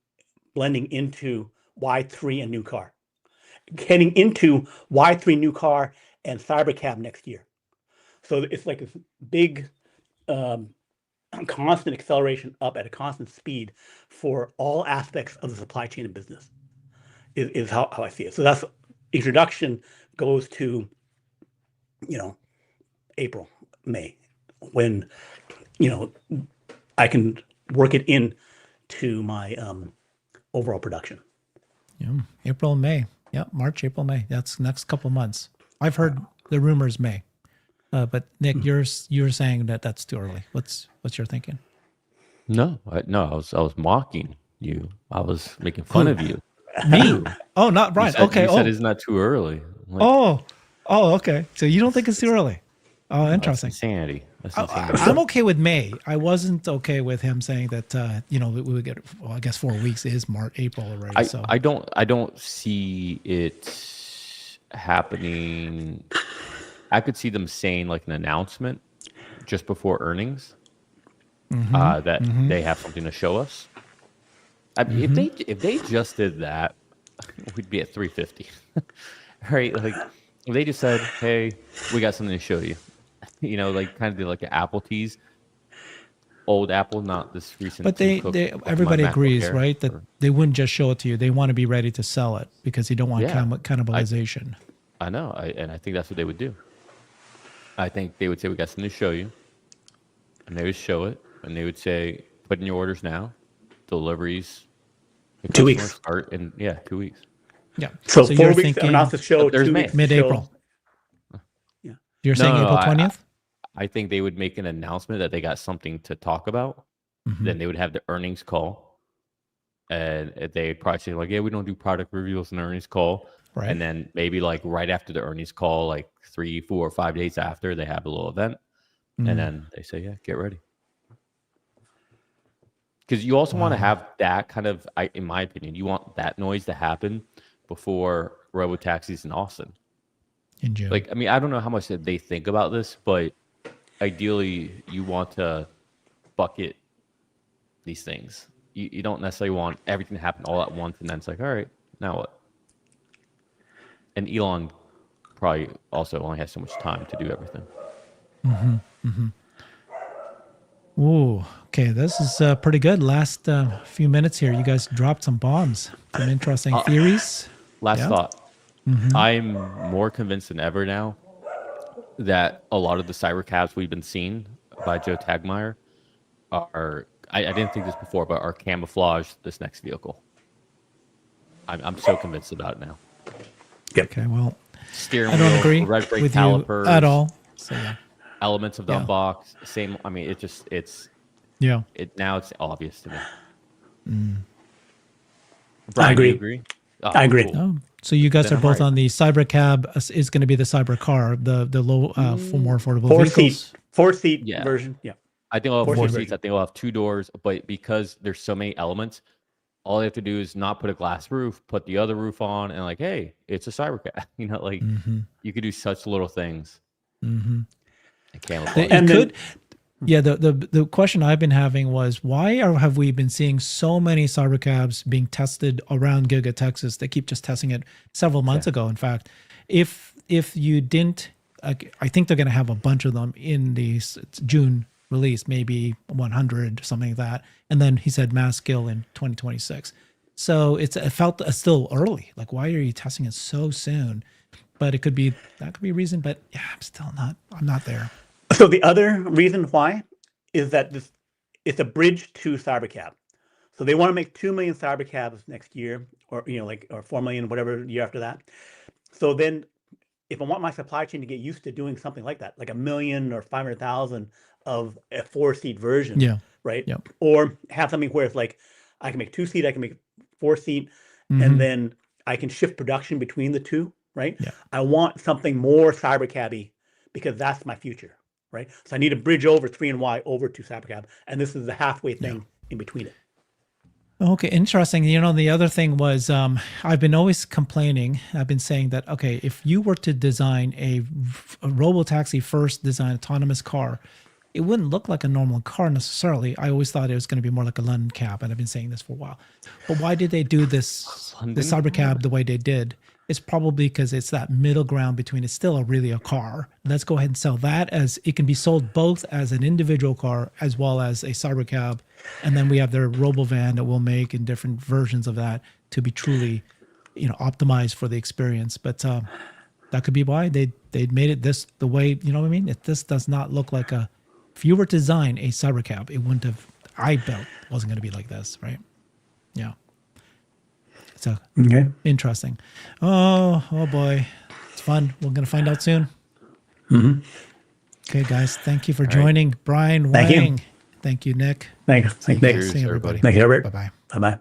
blending into Y3 and new car, heading into Y3 new car and Cybercab next year. So it's like this big constant acceleration up at a constant speed for all aspects of the supply chain and business is how I see it. So that's introduction goes to, April, May, when I can work it in to my overall production. Yeah, April and May. Yeah, March, April, May. That's next couple months. I've heard the rumors May, but Nick, you're saying that that's too early. What's your thinking? No, I was mocking you. I was making fun of you. Me? Oh, not Brian. Okay. You said it's not too early. Like, Oh, okay. So you don't think it's too early? Oh, that's interesting. insanity. That's insanity. I'm okay with May. I wasn't okay with him saying that. We would get. Well, I guess 4 weeks is April already. So I don't see it happening. I could see them saying like an announcement just before earnings that they have something to show us. I mean, if they just did that, we'd be at 350, right? Like if they just said, "Hey, we got something to show you," like kind of do like an Apple tease. Old Apple, not this recent. But everybody agrees, right? That they wouldn't just show it to you. They want to be ready to sell it because you don't want cannibalization. I know, and I think that's what they would do. I think they would say, "We got something to show you," and they would show it, and they would say, "Put in your orders now. Deliveries 2 weeks. Start in 2 weeks." Yeah. So 4 you're weeks thinking not to show. there's 2 May. weeks to mid-April. Yeah. You're saying April 20th? I think they would make an announcement that they got something to talk about. Then they would have the earnings call, and they'd probably say like, "Yeah, we don't do product reveals in the earnings call." Right. And then maybe like right after the earnings call, like 3, 4, or 5 days after, they have a little event, and then they say, "Yeah, get ready." Because you also want to have that kind of, in my opinion, you want that noise to happen before robotaxis in Austin. In June. Like, I mean, I don't know how much they think about this, but ideally, you want to bucket these things. You don't necessarily want everything to happen all at once, and then it's like, all right, now what? And Elon probably also only has so much time to do everything. Ooh, okay. This is pretty good. Last few minutes here, you guys dropped some bombs, some interesting theories. Last Yeah. thought. I'm more convinced than ever now that a lot of the cyber cabs we've been seeing by Joe Tagmeyer are, I didn't think this before, but are camouflage this next vehicle. I'm so convinced about it now. Yep. Okay, well, Steering I don't wheel, agree red brake with calipers, you at all. So yeah. elements of the Yeah. unbox, same. I mean, Yeah. now it's obvious to me. I Brian, agree. you agree? Oh, I agree. cool. Oh, so you guys Then are I'm both right. on the cyber cab is going to be the cyber car, the low for more affordable Four vehicles. seat Yeah. version. Yeah. I think I'll have 4 Four-seat seats. version. I think I'll have 2 doors, but because there's so many elements, all you have to do is not put a glass roof, put the other roof on, and like, hey, it's a cybercat. Like you could do such little things. I can't. It And then- could. Yeah, the question I've been having was have we been seeing so many cyber cabs being tested around Giga Texas? They keep just testing it several months ago. In fact, if you didn't, I think they're going to have a bunch of them in the June release, maybe 100, something like that. And then he said mass scale in 2026. So it felt still early. Like, why are you testing it so soon? But that could be a reason. But yeah, I'm not there. So the other reason why is that it's a bridge to cybercab. So they want to make 2 million cybercabs next year, or or 4 million, whatever year after that. So then, if I want my supply chain to get used to doing something like that, like 1 million or 500,000 of a 4-seat version, Yeah. right? Yep. Or have something where it's like I can make 2-seat, I can make 4-seat, Mm-hmm. and then I can shift production between the two, right? Yeah. I want something more cybercabby because that's my future. Right, so I need to bridge over 3 and Y over to cybercab, and this is the halfway thing in between it. Okay, interesting. The other thing was I've been always complaining. I've been saying that, okay, if you were to design a robotaxi first design autonomous car, it wouldn't look like a normal car necessarily. I always thought it was going to be more like a London cab, and I've been saying this for a while. But why did they do this, the cyber cab, the way they did? It's probably because it's that middle ground between it's still really a car. Let's go ahead and sell that as it can be sold both as an individual car as well as a cyber cab. And then we have their robo-van that we'll make in different versions of that to be truly, optimized for the experience. But that could be why they made it the way, you know what I mean? This does not look like a if you were to design a cyber cap, it wouldn't have. I felt wasn't going to be like this, right? Yeah. So Okay. interesting. Oh boy, it's fun. We're going to find out soon. Okay, guys, thank you for joining. Brian Thank you. Wang. Thank you, Nick. Thanks. Thanks, Nick. Cheers, See you, everybody. everybody. Thank you, Herbert. Bye bye. Bye-bye.